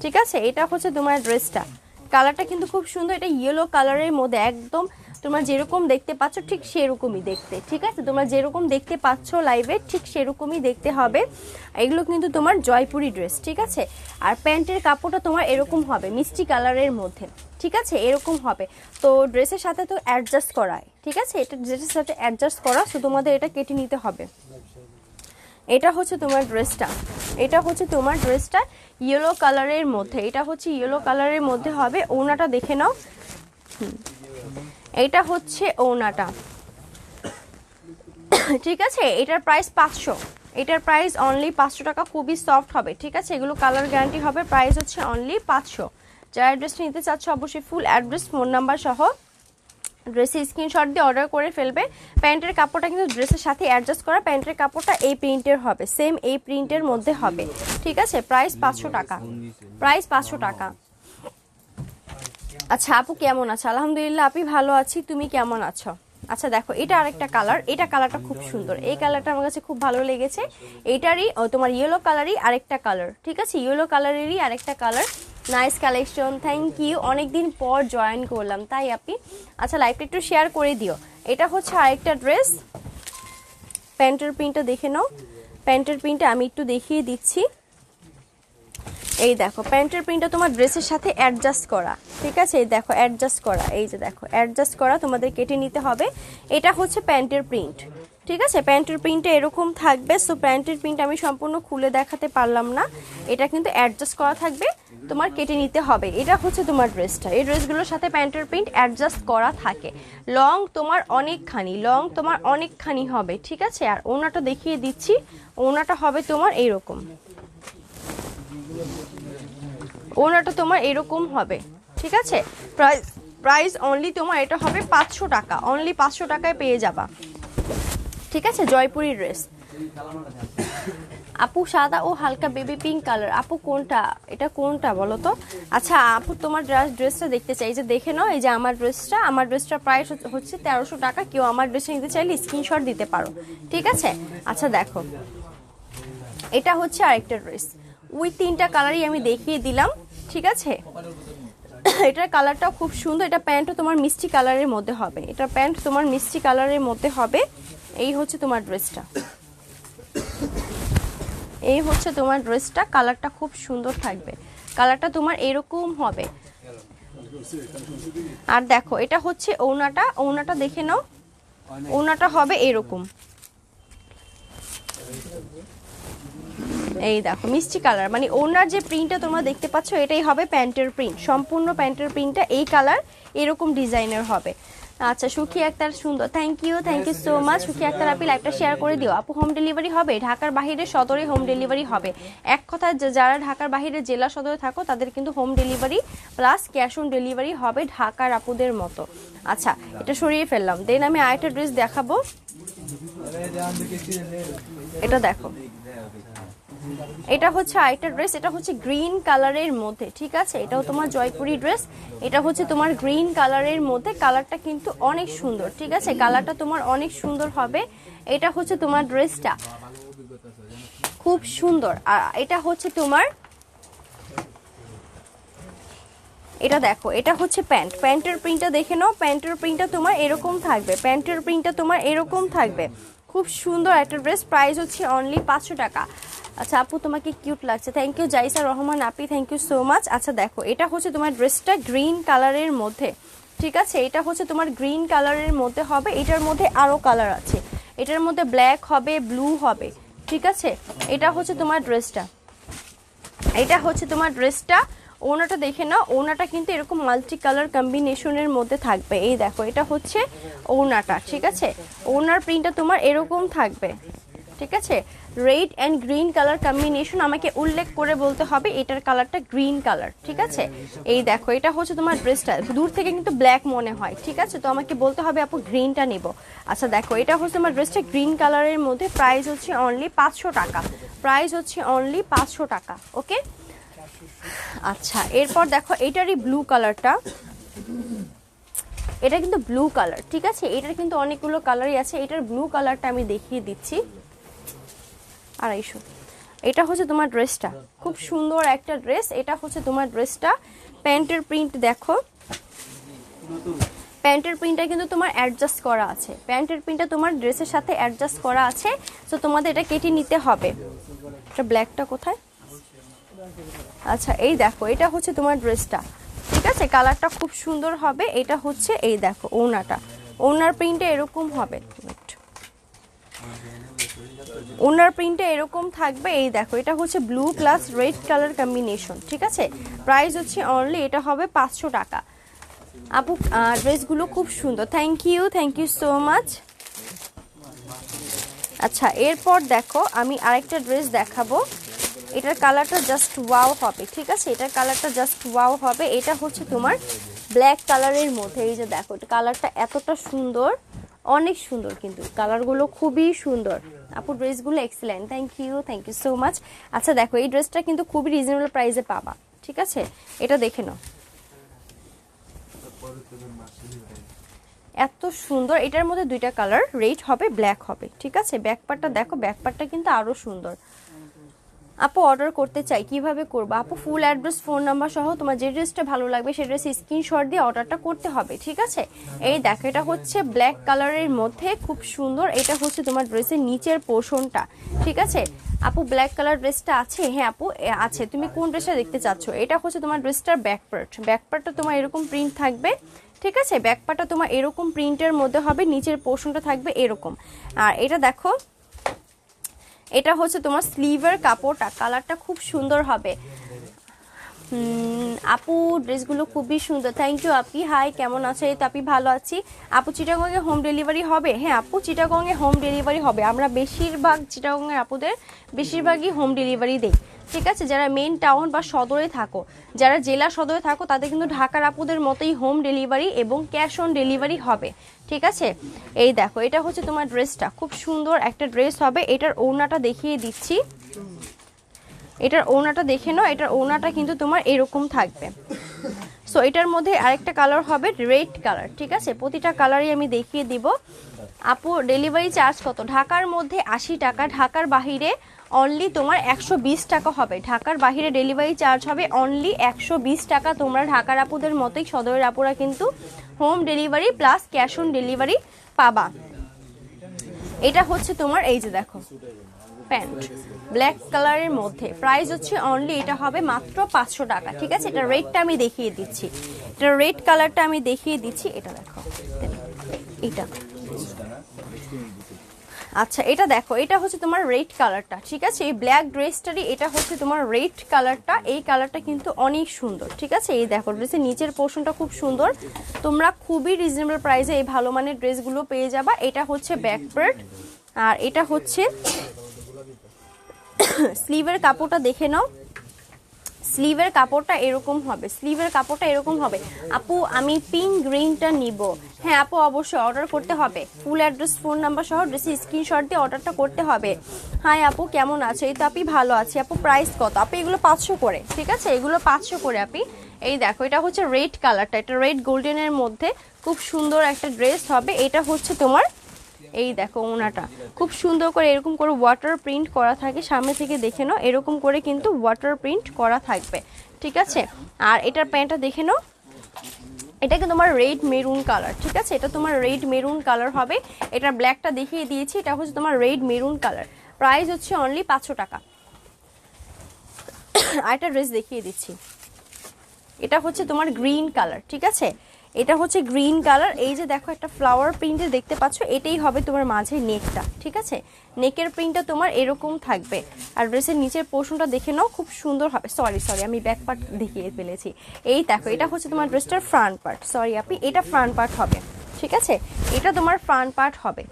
ঠিক আছে? এটা হচ্ছে তোমার ড্রেসটা, কালারটা কিন্তু খুব সুন্দর। এটা ইয়েলো কালারের মধ্যে, একদম তোমরা যেরকম দেখতে পাচ্ছ ঠিক সেরকমই দেখতে, ঠিক আছে? তোমরা যেরকম দেখতে পাচ্ছ লাইভে ঠিক সেরকমই দেখতে হবে। এগুলো কিন্তু তোমার জয়পুরি ড্রেস, ঠিক আছে? আর প্যান্টের কাপড়টা তোমার এরকম হবে মিষ্টি কালারের মধ্যে, ঠিক আছে? এরকম হবে। তো ড্রেসের সাথে তো অ্যাডজাস্ট করায়, ঠিক আছে? এটা ড্রেসের সাথে অ্যাডজাস্ট করা, সো তোমাদের এটা কেটে নিতে হবে। এটা হচ্ছে তোমার ড্রেসটা, এটা হচ্ছে তোমার ড্রেসটা ইয়েলো কালারের মধ্যে, এটা হচ্ছে ইয়েলো কালারের মধ্যে হবে। ওড়নাটা দেখে নাও, এটা হচ্ছে ওড়নাটা, ঠিক আছে? এটার প্রাইস 500, এটার প্রাইস অনলি 500 টাকা, খুবই সফট হবে, ঠিক আছে? এগুলো কালার গ্যারান্টি হবে, প্রাইস হচ্ছে অনলি 500। যারা অ্যাড্রেসটা নিতে চাচ্ছ অবশ্যই ফুল অ্যাড্রেস ফোন নাম্বার সহ ড্রেসে স্ক্রিনশট দিয়ে অর্ডার করে ফেলবে। প্যান্টের কাপড়টা কিন্তু ড্রেসের সাথে অ্যাডজাস্ট করা, প্যান্টের কাপড়টা এই প্রিন্টের হবে, সেম এই প্রিন্টের মধ্যে হবে, ঠিক আছে? প্রাইস 500 টাকা, প্রাইস 500 টাকা। আচ্ছা আপু কেমন আছো? আলহামদুলিল্লাহ আপনি ভালো আছি, তুমি কেমন আছো? আচ্ছা দেখো, এটা আরেকটা কালার, এটা কালারটা খুব সুন্দর, এই কালারটা আমার কাছে খুব ভালো লেগেছে। এটারই তোমার ইয়েলো কালারই আরেকটা কালার, ঠিক আছে? ইয়েলো কালারেরই আরেকটা colour, nice collection, thank you. অনেকদিন পর জয়েন করলাম তাই আপনি। আচ্ছা লাইভটা একটু শেয়ার করে দিও। এটা হচ্ছে আরেকটা ড্রেস, প্যান্টের প্রিন্টটা দেখে নাও, প্যান্টের প্রিন্টটা আমি একটু দেখিয়ে দিচ্ছি। এই দেখো প্যান্টের প্রিন্টটা তোমার ড্রেসের সাথে অ্যাডজাস্ট করা, ঠিক আছে? এই দেখো অ্যাডজাস্ট করা, এই যে দেখো অ্যাডজাস্ট করা, তোমাদের কেটে নিতে হবে। এটা হচ্ছে প্যান্টের প্রিন্ট, ঠিক আছে? প্যান্টের প্রিন্টটা এরকম থাকবে। সো প্যান্টের প্রিন্ট আমি সম্পূর্ণ খুলে দেখাতে পারলাম না, এটা কিন্তু অ্যাডজাস্ট করা থাকবে, তোমার কেটে নিতে হবে। এটা হচ্ছে তোমার ড্রেসটা, এই ড্রেসগুলোর সাথে প্যান্টের প্রিন্ট অ্যাডজাস্ট করা থাকে। লং তোমার অনেকখানি, লং তোমার অনেকখানি হবে, ঠিক আছে? আর ওড়নাটা দেখিয়ে দিচ্ছি, ওড়নাটা হবে তোমার এইরকম, ওড়নাটা তোমার এরকম হবে, ঠিক আছে? প্রাইস অনলি তোমার এটা হবে 500 টাকা, অনলি 500 টাকায় পেয়ে যাবা, ঠিক আছে, জয়পুরি ড্রেস। আপু সাদা ও হালকা বেবি পিঙ্ক কালার, আপু কোনটা, এটা কোনটা বলো তো? আচ্ছা আপু তোমার ড্রেসটা দেখতে চাই, যে দেখে নাও, এই যে আমার ড্রেসটা প্রাইস হচ্ছে 1300 টাকা। কেউ আমার ড্রেসটা নিতে চাইলে স্ক্রিনশট দিতে পারো, ঠিক আছে। আচ্ছা দেখো, এটা হচ্ছে আরেকটা ড্রেস, ওই 3টা কালারই আমি দেখিয়ে দিলাম, ঠিক আছে। এটার কালারটাও খুব সুন্দর, এটা প্যান্টও তোমার মিষ্টি কালারের মধ্যে হবে, এটা প্যান্ট তোমার মিষ্টি কালারের মধ্যে হবে। এই হচ্ছে তোমার ড্রেসটা, এই হচ্ছে তোমার ড্রেসটা, কালারটা খুব সুন্দর থাকবে, কালারটা তোমার এরকম হবে। আর দেখো এটা হচ্ছে ওড়নাটা দেখে নাও, ওড়নাটা হবে এরকম, এই দেখো মিষ্টি কালার, মানে ওড়নার যে প্রিন্টটা তোমরা দেখতে পাচ্ছ এটাই হবে প্যান্টের প্রিন্ট, সম্পূর্ণ প্যান্টের প্রিন্টটা এই কালার এরকম ডিজাইনের হবে। আচ্ছা সুখী আক্তার সুন্দর, থ্যাংক ইউ সো মাচ। সুখী আক্তার আপনি লাইভটা শেয়ার করে দিও। আপু হোম ডেলিভারি হবে? ঢাকার বাইরে সদরে হোম ডেলিভারি হবে। এক কথায় যারা ঢাকার বাইরে জেলা সদরে থাকো তাদের কিন্তু home delivery plus cash on delivery হবে ঢাকার আপুদের মতো। আচ্ছা এটা সরিয়ে ফেললাম, দেন আমি আরেকটা ড্রেস দেখাবো, এটা দেখো, এটা হচ্ছে আরেকটা ড্রেস, এটা হচ্ছে গ্রিন কালারের মধ্যে, ঠিক আছে। এটাও তোমার জয়পুরি ড্রেস, এটা হচ্ছে তোমার গ্রিন কালারের মধ্যে, কালারটা কিন্তু অনেক সুন্দর, ঠিক আছে, কালারটা তোমার অনেক সুন্দর হবে। এটা হচ্ছে তোমার ড্রেসটা খুব সুন্দর। আর এটা হচ্ছে তোমার, এটা দেখো, এটা হচ্ছে প্যান্টের প্রিন্টটা দেখে নাও, প্যান্টের প্রিন্টটা তোমার এরকম থাকবে, প্যান্টের প্রিন্টটা তোমার এরকম থাকবে, খুব সুন্দর একটা ড্রেস, প্রাইস হচ্ছে অনলি 500 টাকা। আচ্ছা আপু তোমাকে কিউট লাগছে, thank you জাইসা Rahman Api, thank you so much. আচ্ছা দেখো এটা হচ্ছে তোমার ড্রেসটা গ্রিন কালারের মধ্যে, ঠিক আছে, এটা হচ্ছে তোমার গ্রিন কালারের মধ্যে হবে, এটার মধ্যে আরও কালার আছে, এটার মধ্যে ব্ল্যাক হবে, ব্লু হবে, ঠিক আছে। এটা হচ্ছে তোমার ড্রেসটা, এটা হচ্ছে তোমার ড্রেসটা। ওনাটা দেখে নাও, ওনাটা কিন্তু এরকম মাল্টি কালার কম্বিনেশনের মধ্যে থাকবে, এই দেখো এটা হচ্ছে ওনাটা, ঠিক আছে, ওনার প্রিন্টটা তোমার এরকম থাকবে, ঠিক আছে। Red and green colour combination, আমাকে উল্লেখ করে বলতে হবে এটার কালারটা গ্রিন কালার, ঠিক আছে। এই দেখো এটা হচ্ছে তোমার ড্রেসটা, দূর থেকে কিন্তু ব্ল্যাক মনে হয়, ঠিক আছে, তো আমাকে বলতে হবে আপু গ্রিনটা নেব। আচ্ছা দেখো এটা হচ্ছে তোমার ড্রেসটা গ্রিন কালারের মধ্যে, প্রাইস হচ্ছে অনলি 500 টাকা, প্রাইস হচ্ছে অনলি 500 টাকা, ওকে। আচ্ছা এরপর দেখো এটারই ব্লু কালারটা, এটা কিন্তু ব্লু কালার, ঠিক আছে, এটার কিন্তু অনেকগুলো কালারই আছে, এটার ব্লু কালারটা আমি দেখিয়ে দিচ্ছি, 250। এটা হচ্ছে তোমার ড্রেসটা, খুব সুন্দর একটা ড্রেস, এটা হচ্ছে তোমার ড্রেসটা, প্যান্টের প্রিন্ট দেখো, প্যান্টের প্রিন্টটা কিন্তু তোমার অ্যাডজাস্ট করা আছে, প্যান্টের প্রিন্টটা তোমার ড্রেসের সাথে অ্যাডজাস্ট করা আছে, তো তোমাদের এটা কেটে নিতে হবে। এটা ব্ল্যাকটা কোথায়? আচ্ছা এই দেখো এটা হচ্ছে তোমার ড্রেসটা, ঠিক আছে, কালারটা খুব সুন্দর হবে। এটা হচ্ছে এই দেখো ওনাটা, ওনার প্রিন্টটা এরকম হবে, ওনার প্রিন্টটা এরকম থাকবে, এই দেখো এটা হচ্ছে blue plus red colour combination, ঠিক আছে, প্রাইস হচ্ছে অনলি এটা হবে 500 টাকা। আপু ড্রেসগুলো খুব সুন্দর, থ্যাংক ইউ সো মাচ। আচ্ছা এরপর দেখো আমি আরেকটা ড্রেস দেখাবো, এটার কালারটা জাস্ট ওয়াও হবে, ঠিক আছে, এটার কালারটা জাস্ট ওয়াও হবে। এটা হচ্ছে তোমার ব্ল্যাক কালারের মধ্যে, এই যে দেখো এটা কালারটা এতটা সুন্দর, অনেক সুন্দর, কিন্তু কালারগুলো খুবই সুন্দর। আপু ড্রেসগুলো excellent, thank you so much. আচ্ছা দেখো এই ড্রেসটা কিন্তু খুবই রিজনেবল প্রাইসে পাবা, ঠিক আছে, এটা দেখে নাও, এত সুন্দর। এটার মধ্যে 2টা কালার, রেড হবে, ব্ল্যাক হবে, ঠিক আছে। ব্যাক পার্টটা দেখো, ব্যাক পার্টটা কিন্তু আরো সুন্দর। আপু অর্ডার করতে চাই, কিভাবে করবো? আপু ফুল অ্যাড্রেস, ফোন নাম্বার সহ তোমার যে ড্রেসটা ভালো লাগবে সেই ড্রেস স্ক্রিনশট দিয়ে অর্ডারটা করতে হবে, ঠিক আছে। এই দেখো এটা হচ্ছে ব্ল্যাক কালারের মধ্যে, খুব সুন্দর। এটা হচ্ছে তোমার ড্রেসের নিচের পোর্শনটা, ঠিক আছে। আপু ব্ল্যাক কালার ড্রেসটা আছে? হ্যাঁ আপু আছে। তুমি কোন ড্রেসটা দেখতে চাচ্ছ? এটা হচ্ছে তোমার ড্রেসটার ব্যাক পার্ট, ব্যাক পার্টটা তোমার এরকম প্রিন্ট থাকবে, ঠিক আছে, ব্যাক পার্টটা তোমার এরকম প্রিন্টের মধ্যে হবে, নিচের পোর্শনটা থাকবে এরকম। আর এটা দেখো এটা হচ্ছে তোমার স্লিভের কাপড়টা, কালারটা খুব সুন্দর হবে। আপু ড্রেসগুলো খুবই সুন্দর, থ্যাংক ইউ আপি। হাই, কেমন আছে? এই তো আপি ভালো আছি। আপু চিটাগংয়ে হোম ডেলিভারি হবে? হ্যাঁ আপু, চিটাগংয়ে হোম ডেলিভারি হবে। আমরা বেশিরভাগ চিটাগংয়ের আপুদের বেশিরভাগই হোম ডেলিভারি দেই, ঠিক আছে। যারা মেইন টাউন বা সদরে থাকো, যারা জেলা সদরে থাকো, তাদের কিন্তু ঢাকার আপুদের মতোই হোম ডেলিভারি এবং ক্যাশ অন ডেলিভারি হবে, ঠিক আছে। এই দেখো, এটা হচ্ছে তোমার ড্রেসটা, খুব সুন্দর একটা ড্রেস হবে। এটার ওড়নাটা দেখিয়ে দিচ্ছি, এটার ওড়নাটা দেখে নাও। এটার ওড়নাটা কিন্তু তোমার এরকম থাকবে। সো এটার মধ্যে আরেকটা কালার হবে রেড কালার, ঠিক আছে। প্রতিটা কালারই আমি দেখিয়ে দিব। আপু ডেলিভারি চার্জ কত? ঢাকার মধ্যে 80 টাকা, ঢাকার বাহিরে অনলি তোমার 120 টাকা হবে। ঢাকার বাহিরে ডেলিভারি চার্জ হবে অনলি 120 টাকা। তোমরা ঢাকার আপুদের মতোই সদরের আপুরা কিন্তু home delivery plus cash on delivery পাবা। এটা হচ্ছে তোমার, এই যে দেখো প্যান্ট ব্ল্যাক কালারের মধ্যে, প্রাইস হচ্ছে অনলি, এটা হবে মাত্র 500 টাকা, ঠিক আছে। এটা রেডটা আমি দেখিয়ে দিচ্ছি, এটা রেড কালারটা আমি দেখিয়ে দিচ্ছি। এটা দেখো, এটা আচ্ছা, এটা দেখো, এটা হচ্ছে তোমার রেড কালারটা, ঠিক আছে। এই ব্ল্যাক ড্রেসটারই এটা হচ্ছে তোমার রেড কালারটা। এই কালারটা কিন্তু অনেক সুন্দর, ঠিক আছে। এই দেখো ড্রেসের নিচের পোর্শনটা খুব সুন্দর। তোমরা খুবই রিজনেবল প্রাইসে এই ভালো মানের ড্রেসগুলো পেয়ে যাবা। এটা হচ্ছে ব্যাক পার্ট, আর এটা হচ্ছে স্লিভের কাপড়টা দেখে নাও। স্লিভের কাপড়টা এরকম হবে, স্লিভের কাপড়টা এরকম হবে। আপু আমি পিঙ্ক গ্রিনটা নিব। হ্যাঁ আপু, অবশ্যই অর্ডার করতে হবে। ফুল অ্যাড্রেস, ফোন নাম্বার সহ ড্রেসের স্ক্রিনশট দিয়ে অর্ডারটা করতে হবে। হাই আপু, কেমন আছে? এই তো আপনি ভালো আছি। আপু প্রাইস কত? আপু এগুলো 500 করে, ঠিক আছে। এগুলো 500 করে আপনি। এই দেখো, এটা হচ্ছে রেড কালারটা, এটা রেড গোল্ডেনের মধ্যে খুব সুন্দর একটা ড্রেস হবে। এটা হচ্ছে তোমার, এই দেখো ওনাটা খুব সুন্দর করে এরকম করে ওয়াটার প্রিন্ট করা থাকে। সামনে থেকে দেখে নাও, এরকম করে কিন্তু ওয়াটার প্রিন্ট করা থাকবে, ঠিক আছে। আর এটার প্যান্টটা দেখে নাও, এটা কিন্তু তোমার রেড মেরুন কালার, ঠিক আছে। এটা তোমার রেড মেরুন কালার হবে। এটার ব্ল্যাকটা দেখিয়ে দিয়েছি, এটা হচ্ছে তোমার রেড মেরুন কালার। প্রাইস হচ্ছে অনলি 500 টাকা। আরেকটা ড্রেস দেখিয়ে দিচ্ছি, এটা হচ্ছে তোমার গ্রিন কালার, ঠিক আছে। এটা হচ্ছে গ্রিন কালার। এই যে দেখো একটা ফ্লাওয়ার প্রিন্টে দেখতে পাচ্ছ, এটাই হবে তোমার মাঝে নেকটা, ঠিক আছে। নেকের প্রিন্টটা তোমার এরকম থাকবে। আর ড্রেসের নিচের পোর্শনটা দেখে নাও, খুব সুন্দর হবে। সরি আমি ব্যাক পার্ট দেখিয়ে ফেলেছি। এই দেখো, এটা হচ্ছে তোমার ড্রেসটার ফ্রন্ট পার্ট। সরি আপনি, এটা ফ্রন্ট পার্ট হবে, ঠিক আছে। এটা তোমার ফ্রন্ট পার্ট হবে।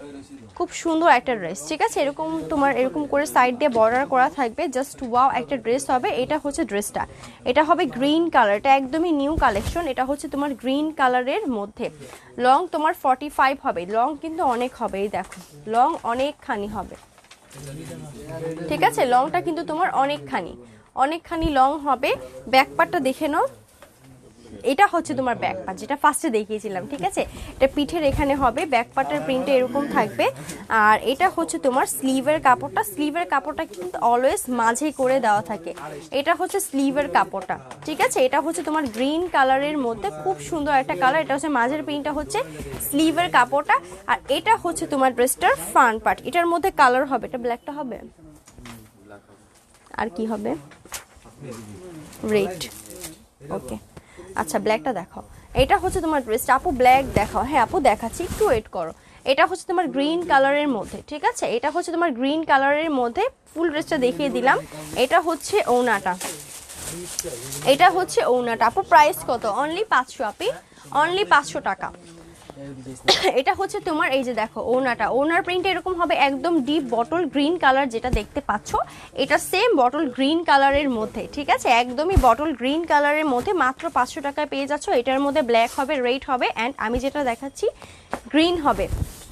খুব সুন্দর একটা ড্রেস, ঠিক আছে। এরকম তোমার এরকম করে সাইড দিয়ে বর্ডার করা থাকবে, জাস্ট ওয়াও একটা ড্রেস হবে। এটা হচ্ছে ড্রেসটা, এটা হবে গ্রিন কালার, এটা একদমই নিউ কালেকশন। এটা হচ্ছে তোমার গ্রিন কালারের মধ্যে। লং তোমার 45 হবে, লং কিন্তু অনেক হবে। এই দেখো লং অনেকখানি হবে, ঠিক আছে। লংটা কিন্তু তোমার অনেকখানি লং হবে। ব্যাক পার্টটা দেখে নাও, এটা হচ্ছে তোমার ব্যাক পার্ট, যেটা ফার্স্টে দেখিয়েছিলাম, ঠিক আছে। এটা পিঠের এখানে হবে, ব্যাক পার্টের প্রিন্টে এরকম থাকবে। আর এটা হচ্ছে তোমার স্লিভের কাপড়টা, স্লিভের কাপড়টা কিন্তু অলওয়েজ মাঝে করে দেওয়া থাকে। এটা হচ্ছে স্লিভের কাপড়টা, ঠিক আছে। এটা হচ্ছে তোমার গ্রিন কালারের মধ্যে খুব সুন্দর একটা কালার। এটা হচ্ছে মাঝের প্রিন্টটা হচ্ছে স্লিভের কাপড়টা। আর এটা হচ্ছে তোমার ড্রেসটার ফ্রন্ট পার্ট। এটার মধ্যে কালার হবে, এটা ব্ল্যাকটা হবে, আর কি হবে, রেড, ওকে। আচ্ছা ব্ল্যাকটা দেখাও। এটা হচ্ছে তোমার ড্রেসটা। আপু ব্ল্যাক দেখাও। হ্যাঁ আপু দেখাচ্ছি, একটু ওয়েট করো। এটা হচ্ছে তোমার গ্রিন কালারের মধ্যে, ঠিক আছে। এটা হচ্ছে তোমার গ্রিন কালারের মধ্যে ফুল ড্রেসটা দেখিয়ে দিলাম। এটা হচ্ছে ওড়নাটা, এটা হচ্ছে ওড়নাটা। আপু প্রাইস কত? অনলি 500 আপি, অনলি 500 টাকা। এটা হচ্ছে তোমার, এই যে দেখো ওড়নাটা, ওড়নার প্রিন্ট এরকম হবে একদম ডিপ বটল গ্রিন কালার, যেটা দেখতে পাচ্ছ। এটা সেম বটল গ্রিন কালারের মধ্যে, ঠিক আছে। একদমই বটল গ্রিন কালারের মধ্যে মাত্র 500 টাকায় পেয়ে যাচ্ছ। এটার মধ্যে ব্ল্যাক হবে, রেড হবে, অ্যান্ড আমি যেটা দেখাচ্ছি গ্রিন হবে,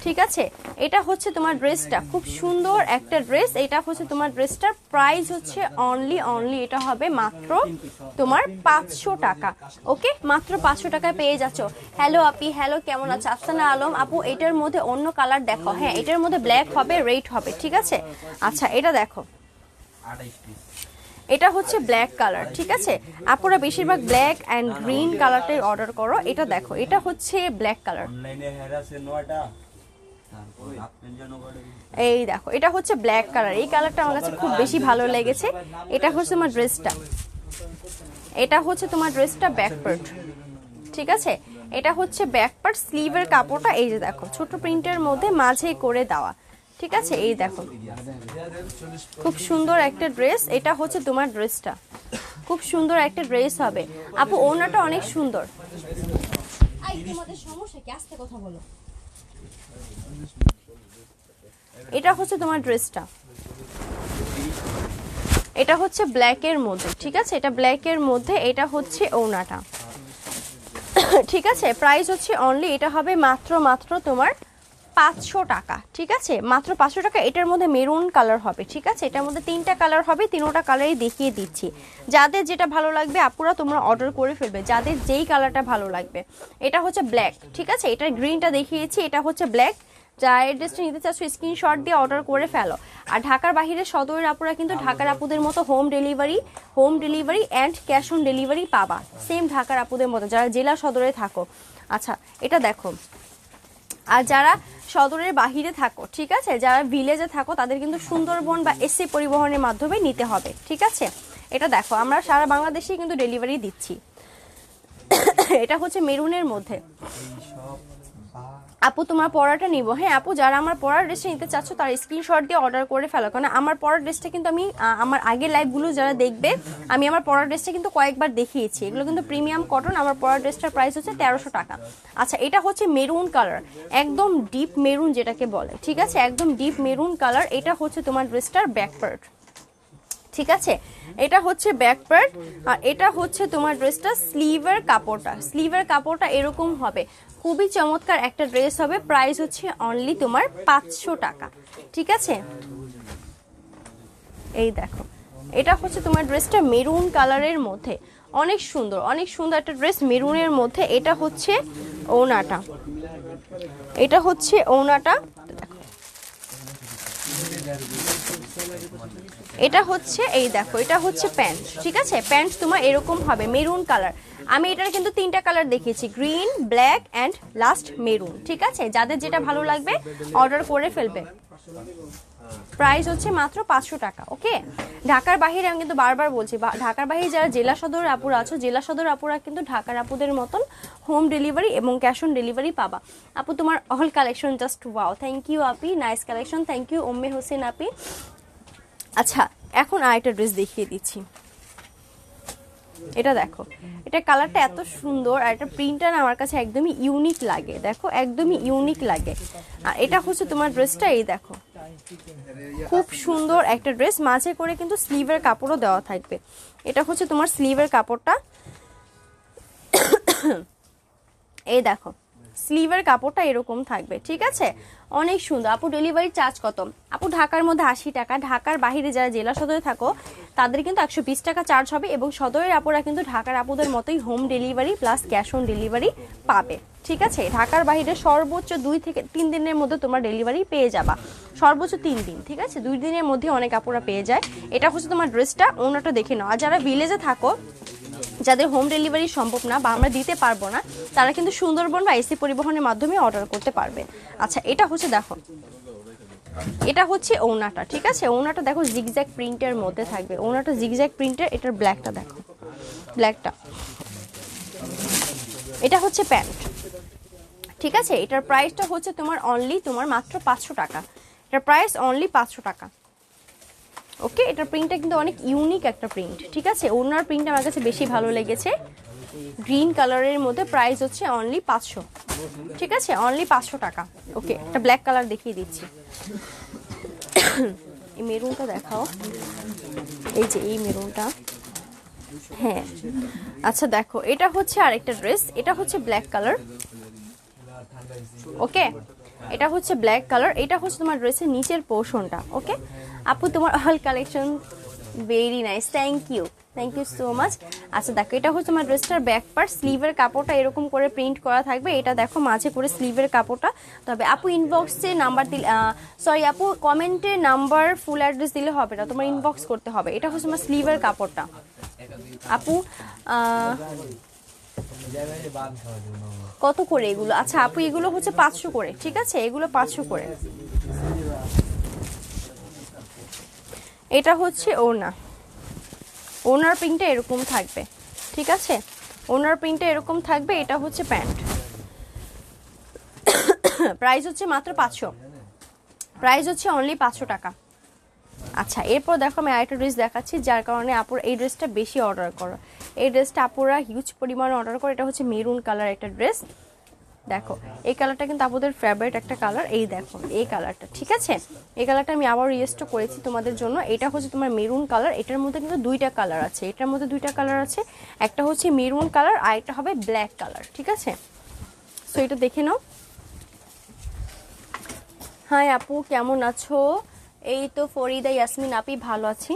ঠিক আছে। এটা হচ্ছে তোমার ড্রেসটা, খুব সুন্দর একটা ড্রেস। এটা হচ্ছে তোমার ড্রেসটার প্রাইস হচ্ছে অনলি এটা হবে মাত্র তোমার 500 টাকা। ওকে, মাত্র 500 টাকায় পেয়ে যাচ্ছ। হ্যালো আপি, হ্যালো কেমন আছে? আফসানা আলম আপু, এটার মধ্যে অন্য কালার দেখো। হ্যাঁ এটার মধ্যে ব্ল্যাক হবে, রেড হবে, ঠিক আছে। আচ্ছা এটা দেখো, এটা হচ্ছে ব্ল্যাক কালার, ঠিক আছে। আপুরা বেশিরভাগ ব্ল্যাক অ্যান্ড গ্রিন কালারটাই অর্ডার করো। এটা দেখো, এটা হচ্ছে ব্ল্যাক কালার। এই দেখো, এটা হচ্ছে ব্ল্যাক কালার। এই কালারটা আমার কাছে খুব বেশি ভালো লেগেছে। এটা হচ্ছে তোমার ড্রেসটা, এটা হচ্ছে তোমার ড্রেসটা ব্যাক পার্ট, ঠিক আছে। এটা হচ্ছে ব্যাক পার্ট। স্লিভের কাপড়টা এই যে দেখো ছোট প্রিন্টের মধ্যে মাঝে করে দেওয়া, ঠিক আছে। এই দেখো খুব সুন্দর একটা ড্রেস। এটা হচ্ছে তোমার ড্রেসটা, খুব সুন্দর একটা ড্রেস হবে আপু, ওড়নাটা অনেক সুন্দর। তোমাদের সমস্যা কি, আস্তে কথা বলো। এটা হচ্ছে তোমার ড্রেসটা, এটা হচ্ছে ব্ল্যাকের মধ্যে, ঠিক আছে, এটা ব্ল্যাকের মধ্যে, এটা হচ্ছে ওড়নাটা, ঠিক আছে। প্রাইস হচ্ছে অনলি, এটা হবে মাত্র তোমার 500 টাকা, ঠিক আছে, মাত্র 500 টাকা। এটার মধ্যে মেরুন কালার হবে, ঠিক আছে, এটার মধ্যে 3টা কালার হবে, 3টা কালারই দেখিয়ে দিচ্ছি। যাদের যেটা ভালো লাগবে আপুরা তোমরা অর্ডার করে ফেলবে, যাদের যেই কালারটা ভালো লাগবে। এটা হচ্ছে ব্ল্যাক, ঠিক আছে, এটার গ্রিনটা দেখিয়েছি, এটা হচ্ছে ব্ল্যাক। যা ড্রেসটা নিতে চাচ্ছ স্ক্রিনশট দিয়ে অর্ডার করে ফেলো। আর ঢাকার বাইরে সদরের আপুরা কিন্তু ঢাকার আপুদের মতো home delivery and cash on delivery পাবা, সেম ঢাকার আপুদের মতো যারা জেলা সদরে থাকো। আচ্ছা এটা দেখো, আর যারা সদরের বাহিরে থাকো, ঠিক আছে, যারা ভিলেজে থাকো তাদের কিন্তু সুন্দরবন বা এসসি পরিবহনের মাধ্যমে নিতে হবে, ঠিক আছে। এটা দেখো আমরা সারা বাংলাদেশে কিন্তু ডেলিভারি দিচ্ছি। এটা হচ্ছে মেরুনের মধ্যে। আপু তোমার পরাটা নিব, হ্যাঁ আপু যারা আমার পরার ড্রেসটা নিতে চাচ্ছ তার স্ক্রিনশট দিয়ে অর্ডার করে ফেলো, কারণ আমার পরার ড্রেসটা কিন্তু আমি আমার আগের লাইভগুলো যারা দেখবে আমি আমার পরার ড্রেসটা কিন্তু কয়েকবার দেখিয়েছি, এগুলো কিন্তু প্রিমিয়াম কটন। আমার পরার ড্রেসটার প্রাইস হচ্ছে 1300 টাকা। আচ্ছা এটা হচ্ছে মেরুন কালার, একদম ডিপ মেরুন যেটাকে বলে, ঠিক আছে, একদম ডিপ মেরুন কালার। এটা হচ্ছে তোমার ড্রেসটার ব্যাক পার্ট, ঠিক আছে, এটা হচ্ছে ব্যাক পার্ট। আর এটা হচ্ছে তোমার ড্রেসটা স্লিভের কাপড়টা এরকম হবে, খুবই চমৎকার একটা ড্রেস হবে। প্রাইস হচ্ছে অনলি তোমার 500 টাকা, ঠিক আছে। এই দেখো এটা হচ্ছে তোমার ড্রেসটা মেরুন কালারের মধ্যে, অনেক সুন্দর একটা ড্রেস মেরুনের মধ্যে। এটা হচ্ছে ওড়নাটা, এটা হচ্ছে ওড়নাটা, এটা হচ্ছে এই দেখো, এটা হচ্ছে প্যান্ট, ঠিক আছে, প্যান্ট তোমার এরকম হবে মেরুন কালার। আমি এটার কিন্তু 3টা কালার দেখিয়েছি, green, black and last maroon, ঠিক আছে। যাদের যেটা ভালো লাগবে অর্ডার করে ফেলবে। প্রাইস হচ্ছে মাত্র 500 টাকা, ওকে। ঢাকার বাইরে আমি কিন্তু বারবার বলছি, ঢাকার বাইরে যারা জেলা সদর আপুরা আছো, জেলা সদর আপুরা কিন্তু ঢাকার আপুদের মতন হোম ডেলিভারি এবং ক্যাশ অন ডেলিভারি পাবা। আপু তোমার all collection just wow, thank you আপি, nice collection, thank you Umme Hossain আপি। আচ্ছা এখন আরেকটা ড্রেস দেখিয়ে দিচ্ছি, এটা দেখো, এটা কালারটা এত সুন্দর আর এটা প্রিন্টটা আমার কাছে একদমই ইউনিক লাগে, দেখো একদমই ইউনিক লাগে। আর এটা হচ্ছে তোমার ড্রেসটা, এই দেখো খুব সুন্দর একটা ড্রেস, মাঝে করে কিন্তু স্লিভের কাপড়ও দেওয়া থাকবে। এটা হচ্ছে তোমার স্লিভের কাপড়টা, এই দেখো স্লিভের কাপড়টা এরকম থাকবে, ঠিক আছে, অনেক সুন্দর। আপু ডেলিভারি চার্জ কত? আপু ঢাকার মধ্যে 80 টাকা, ঢাকার বাইরে যারা জেলা সদরে থাকো তাদের কিন্তু 120 টাকা চার্জ হবে, এবং সদরের আপুরা কিন্তু ঢাকার আপুদের মতোই home delivery plus cash on delivery পাবে, ঠিক আছে। ঢাকার বাইরে সর্বোচ্চ 2 থেকে 3 দিনের মধ্যে তোমার ডেলিভারি পেয়ে যাবা, সর্বোচ্চ 3 দিন, ঠিক আছে, 2 দিনের মধ্যে অনেক আপুরা পেয়ে যায়। এটা হচ্ছে তোমার ড্রেসটা, ওনাটা দেখে নাও। আর যারা ভিলেজে থাকো, যাদের হোম ডেলিভারি সম্ভব না বা আমরা দিতে পারবো না, তারা কিন্তু সুন্দরবন বা এসি পরিবহনের মাধ্যমে অর্ডার করতে পারবে। আচ্ছা এটা হচ্ছে দেখো, এটা হচ্ছে ওড়নাটা, ঠিক আছে, ওড়নাটা দেখো জিগজ্যাগ প্রিন্টের মধ্যে থাকবে, ওড়নাটা জিগজ্যাগ প্রিন্টের। এটার ব্ল্যাকটা দেখো, ব্ল্যাকটা, এটা হচ্ছে প্যান্ট, ঠিক আছে। এটার প্রাইসটা হচ্ছে তোমার অনলি তোমার মাত্র 500 টাকা, এটার প্রাইস অনলি 500 টাকা, ওকে। এটার প্রিন্টটা কিন্তু অনেক ইউনিক একটা প্রিন্ট, ঠিক আছে, ওনার প্রিন্ট আমার কাছে বেশি ভালো লেগেছে, গ্রিন কালারের মধ্যে। প্রাইস হচ্ছে অনলি 500, ঠিক আছে, অনলি 500 টাকা, ওকে। একটা ব্ল্যাক কালার দেখিয়ে দিচ্ছি, এই মেরুনটা দেখাও, এই যে এই মেরুনটা, হ্যাঁ। আচ্ছা দেখো এটা হচ্ছে আরেকটা ড্রেস, এটা হচ্ছে ব্ল্যাক কালার, ওকে, এটা হচ্ছে ব্ল্যাক কালার। এটা হচ্ছে তোমার ড্রেসের নিচের পোর্শনটা, ওকে। আপু তোমার all collection very nice, thank you so much. আচ্ছা দেখো এটা হচ্ছে তোমার ড্রেসটার ব্যাক পার্ট, স্লিভের কাপড়টা এরকম করে প্রিন্ট করা থাকবে, এটা দেখো মাঝে করে স্লিভের কাপড়টা। তবে আপু ইনবক্সে নাম্বার দিলে, সরি আপু কমেন্টে নাম্বার ফুল অ্যাড্রেস দিলে হবে না, তোমার ইনবক্স করতে হবে। এটা হচ্ছে তোমার স্লিভের কাপড়টা আপু, কত করে এগুলো? আচ্ছা আপু এগুলো হচ্ছে 500 করে, ঠিক আছে, এগুলো 500 করে। এটা হচ্ছে ওনার প্রিন্টটা এরকম থাকবে, ঠিক আছে, ওনার প্রিন্টটা এরকম থাকবে। এটা হচ্ছে প্যান্ট, প্রাইস হচ্ছে মাত্র 500, প্রাইস হচ্ছে অনলি 500 টাকা। আচ্ছা, এরপর দেখো আমি আরেকটা ড্রেস দেখাচ্ছি, যার কারণে আপুরা এই ড্রেসটা বেশি অর্ডার করো। এই ড্রেসটা আপুরা হিউজ পরিমাণে অর্ডার করে। এটা হচ্ছে মেরুন কালার একটা ড্রেস। দেখো এই কালারটা কিন্তু আপনাদের ফেভারিট একটা কালার। এই দেখো এই কালারটা, ঠিক আছে, এই কালারটা আমি আবার রিস্টক করেছি তোমাদের জন্য। এটা হচ্ছে তোমার মেরুন কালার। এটার মধ্যে কিন্তু দুইটা কালার আছে, এটার মধ্যে দুইটা কালার আছে, একটা হচ্ছে মেরুন কালার আর একটা হবে ব্ল্যাক কালার, ঠিক আছে। সো এটা দেখে নাও। হাই আপু, কেমন আছো? এই তো ফরিদা ইয়াসমিন আপি, ভালো আছি।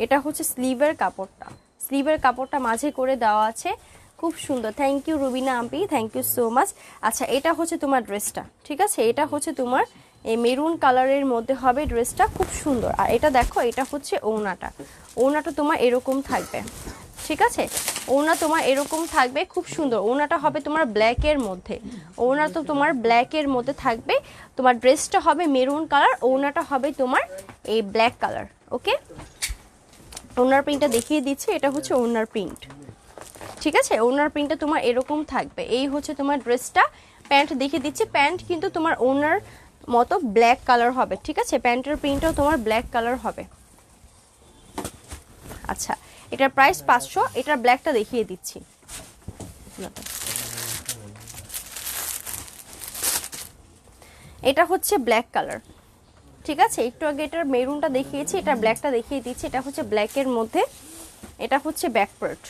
এটা হচ্ছে স্লিভের কাপড়টা, স্লিভের কাপড়টা মাঝে করে দেওয়া আছে, খুব সুন্দর। থ্যাংক ইউ রুবিনা আম্পি, থ্যাংক ইউ সো মাচ। আচ্ছা, এটা হচ্ছে তোমার ড্রেসটা, ঠিক আছে, এটা হচ্ছে তোমার এই মেরুন কালারের মধ্যে হবে ড্রেসটা, খুব সুন্দর। আর এটা দেখো, এটা হচ্ছে ওড়নাটা, ওড়নাটা তোমার এরকম থাকবে, ঠিক আছে, ওড়না তোমার এরকম থাকবে, খুব সুন্দর। ওড়নাটা হবে তোমার ব্ল্যাকের মধ্যে, ওড়না তো তোমার ব্ল্যাকের মধ্যে থাকবে। তোমার ড্রেসটা হবে মেরুন কালার, ওড়নাটা হবে তোমার এই ব্ল্যাক কালার। ওকে, ওড়নার প্রিন্টটা দেখিয়ে দিচ্ছি, এটা হচ্ছে ওড়নার প্রিন্ট, ঠিক আছে। ওড়নার প্রিন্টটা তোমার এরকম থাকবে। এই হচ্ছে তোমার ড্রেসটা। প্যান্ট দেখিয়ে দিচ্ছি, প্যান্ট কিন্তু তোমার ওড়নার মতো ব্ল্যাক কালার হবে, ঠিক আছে, প্যান্টের প্রিন্টটাও তোমার ব্ল্যাক কালার হবে। আচ্ছা, এটার প্রাইস 500। এটার ব্ল্যাকটা দেখিয়ে দিচ্ছি। এটা হচ্ছে ব্ল্যাক কালার, ঠিক আছে। একটু আগে এটার মেরুনটা দেখিয়েছি, এটার ব্ল্যাকটা দেখিয়ে দিচ্ছি। এটা হচ্ছে ব্ল্যাকের মধ্যে, এটা হচ্ছে ব্যাক পার্ট।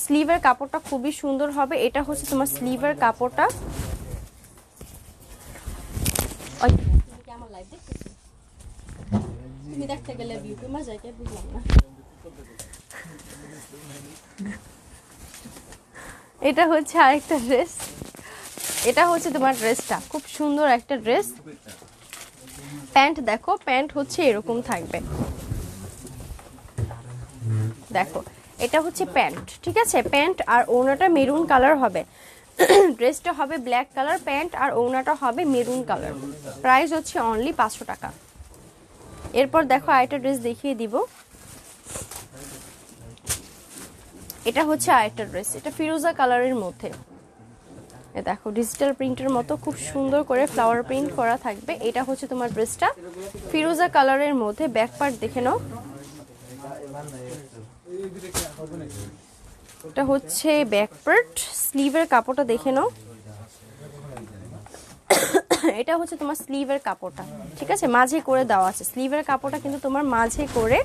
স্লিভের কাপড়টা খুবই সুন্দর হবে। এটা হচ্ছে তোমার স্লিভের কাপড়টা। তুমি দেখতে গেলে বিউটি মজা কে বুঝলাম না। এটা হচ্ছে আরেকটা ড্রেস, এটা হচ্ছে তোমার ড্রেসটা, খুব সুন্দর একটা ড্রেস। প্যান্ট দেখো, প্যান্ট হচ্ছে এরকম থাকবে, দেখো এটা হচ্ছে প্যান্ট, ঠিক আছে। প্যান্ট আর ওড়নাটা মেরুন কালার হবে। ড্রেসটা হবে ব্ল্যাক কালার, প্যান্ট আর ওড়নাটা হবে মেরুন কালার। প্রাইস হচ্ছে অনলি 500 টাকা। এরপর দেখো আরেকটা ড্রেস দেখিয়ে দিব। এটা হচ্ছে আরেকটা ড্রেস, এটা ফিরোজা কালারের মধ্যে। দেখো ডিজিটাল প্রিন্টের মতো খুব সুন্দর করে ফ্লাওয়ার প্রিন্ট করা থাকবে। এটা হচ্ছে তোমার ড্রেসটা ফিরোজা কালারের মধ্যে। ব্যাক পার্ট দেখে নাও, এটা হচ্ছে ব্যাক পার্ট। স্লিভের কাপড়টা দেখে নাও, এটা হচ্ছে তোমার স্লিভের কাপড়টা, ঠিক আছে, মাঝে করে দেওয়া আছে। স্লিভের কাপড়টা কিন্তু তোমার মাঝে করে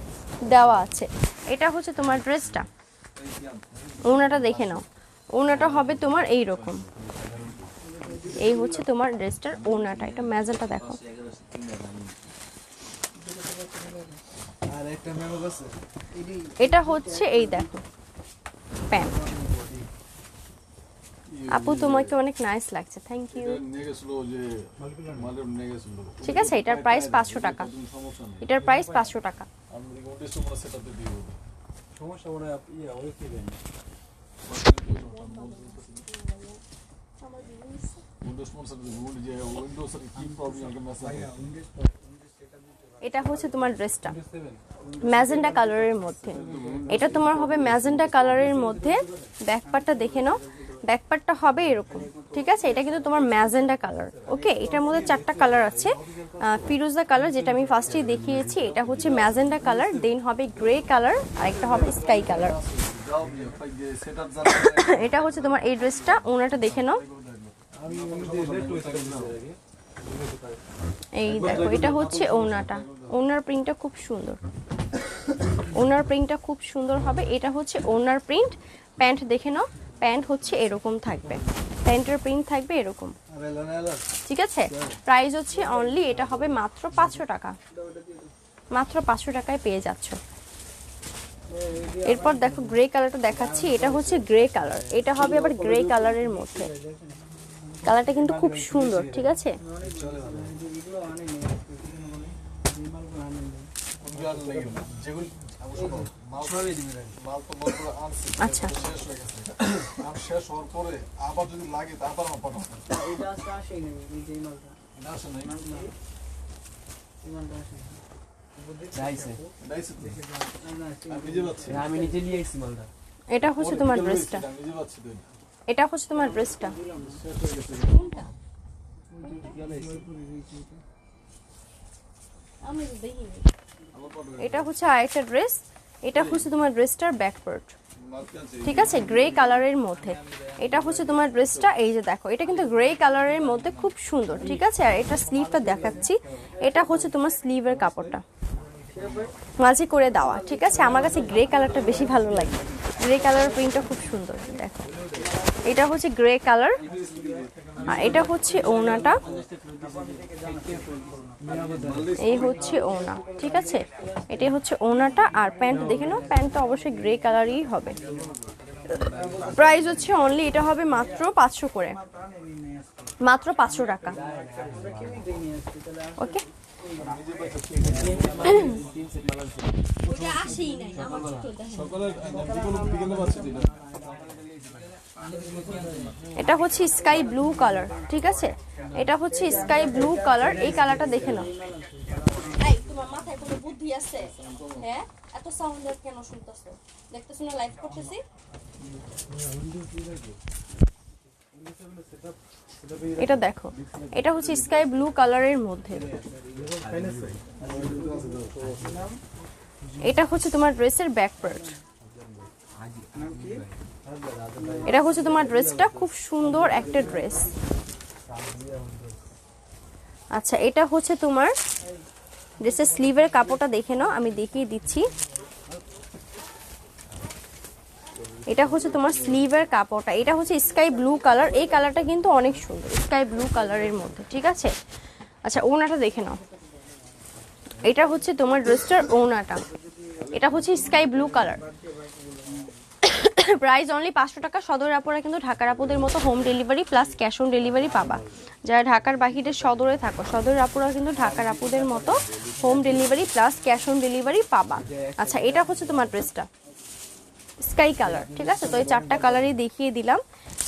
দেওয়া আছে। এটা হচ্ছে তোমার ড্রেসটা। ওড়নাটা দেখে নাও, ওড়নাটা হবে তোমার এই রকম। এই হচ্ছে তোমার ড্রেসটার ওড়নাটা। এটা ম্যাজেন্টা দেখো, এটা হচ্ছে এই দেখো প্যান্ট। আপু তোমাকে অনেক নাইস লাগছে, থ্যাংক ইউ। ঠিক আছে, এটার প্রাইস 500 টাকা। এটার প্রাইস 500 টাকা। এটা হচ্ছে তোমার ড্রেসটা ম্যাজেন্ডা কালারের মধ্যে। এটা তোমার হবে ম্যাজেন্ডা কালারের মধ্যে। ব্যাকপার্টটা দেখে নাও, ব্যাকপার্টটা হবে এরকম, ঠিক আছে। এটা কিন্তু তোমার ম্যাজেন্ডা কালার। ওকে, এটার মধ্যে 4টা কালার আছে। ফিরোজা কালার যেটা আমি ফার্স্টেই দেখিয়েছি, এটা হচ্ছে ম্যাজেন্ডা কালার, দেন হবে গ্রে কালার, আর একটা হবে স্কাই কালার। এটা হচ্ছে তোমার এই ড্রেসটা। ওনাটা দেখে নাও, এই দেখো এটা হচ্ছে ওনাটা। ওনার প্রিন্টটা খুব সুন্দর, ওনার প্রিন্টটা খুব সুন্দর হবে। এটা হচ্ছে ওনার প্রিন্ট। প্যান্ট দেখে নাও, প্যান্ট হচ্ছে এরকম থাকবে, প্যান্টের প্রিন্ট থাকবে এরকম, ঠিক আছে। প্রাইস হচ্ছে অনলি, এটা হবে মাত্র 500 টাকা। মাত্র 500 টাকায় পেয়ে যাচ্ছ। এরপর দেখো গ্রে কালারটা দেখাচ্ছি। এটা হচ্ছে গ্রে কালার, এটা হবে আবার গ্রে কালারের মধ্যে। কালারটা কিন্তু খুব সুন্দর, ঠিক আছে। আচ্ছা, এটা হচ্ছে তোমার ড্রেসটা, এটা হচ্ছে তোমার ড্রেসটা। এটা হচ্ছে আরেকটা ড্রেস, এটা হচ্ছে তোমার ড্রেসটার ব্যাক পার্ট, ঠিক আছে, গ্রে কালারের মধ্যে। এটা হচ্ছে তোমার ড্রেসটা, এই যে দেখো এটা কিন্তু গ্রে কালারের মধ্যে খুব সুন্দর, ঠিক আছে। আর এটা স্লিভটা দেখাচ্ছি, এটা হচ্ছে তোমার স্লিভের কাপড়টা মাঝে করে দেওয়া, ঠিক আছে। আমার কাছে গ্রে কালারটা বেশি ভালো লাগে, গ্রে কালার প্রিন্টটা খুব সুন্দর। দেখো এটা হচ্ছে গ্রে কালার, আর এটা হচ্ছে ওড়নাটা, এই হচ্ছে ওড়না, ঠিক আছে। এটাই হচ্ছে ওড়নাটা। আর প্যান্ট দেখে নাও, প্যান্টটা অবশ্যই গ্রে কালারই হবে। প্রাইস হচ্ছে অনলি, এটা হবে মাত্র 500 করে, মাত্র 500 টাকা। ওকে, এটা হচ্ছে স্কাই ব্লু কালার, ঠিক আছে। এটা হচ্ছে স্কাই ব্লু কালার, এই কালারটা দেখে নাও। তোমার মাথায় কোনো বুদ্ধি আছে? হ্যাঁ, এত সাউন্ড কেন শুনতেছো? দেখতেছ না লাইভ করতেছি? এটা দেখো, এটা হচ্ছে স্কাই ব্লু কালারের মধ্যে। এটা হচ্ছে তোমার ড্রেসের ব্যাক পার্ট, এটা হচ্ছে তোমার ড্রেসটা, খুব সুন্দর একটা ড্রেস। আচ্ছা, এটা হচ্ছে তোমার ড্রেসের স্লিভের কাপড়টা দেখে নাও, আমি দেখিয়ে দিচ্ছি। এটা হচ্ছে তোমার স্লিভের কাপড়টা, এটা হচ্ছে স্কাই ব্লু কালার, এই কালারটা কিন্তু অনেক সুন্দর, স্কাই ব্লু কালারের মধ্যে, ঠিক আছে। আচ্ছা, ওড়নাটা দেখে নাও, এটা হচ্ছে তোমার ড্রেসটার ওড়নাটা, এটা হচ্ছে sky blue colour. Price only 500 টাকা। সদর আপুরা কিন্তু ঢাকার আপুদের মতো home delivery plus cash on delivery পাবা। যারা ঢাকার বাহিরে সদরে থাকো, সদর আপুরা কিন্তু ঢাকার আপুদের মতো home delivery plus cash on delivery পাবা। আচ্ছা, এটা হচ্ছে তোমার ড্রেসটা স্কাই কালার, ঠিক আছে। তো এই 4টা কালারই দেখিয়ে দিলাম।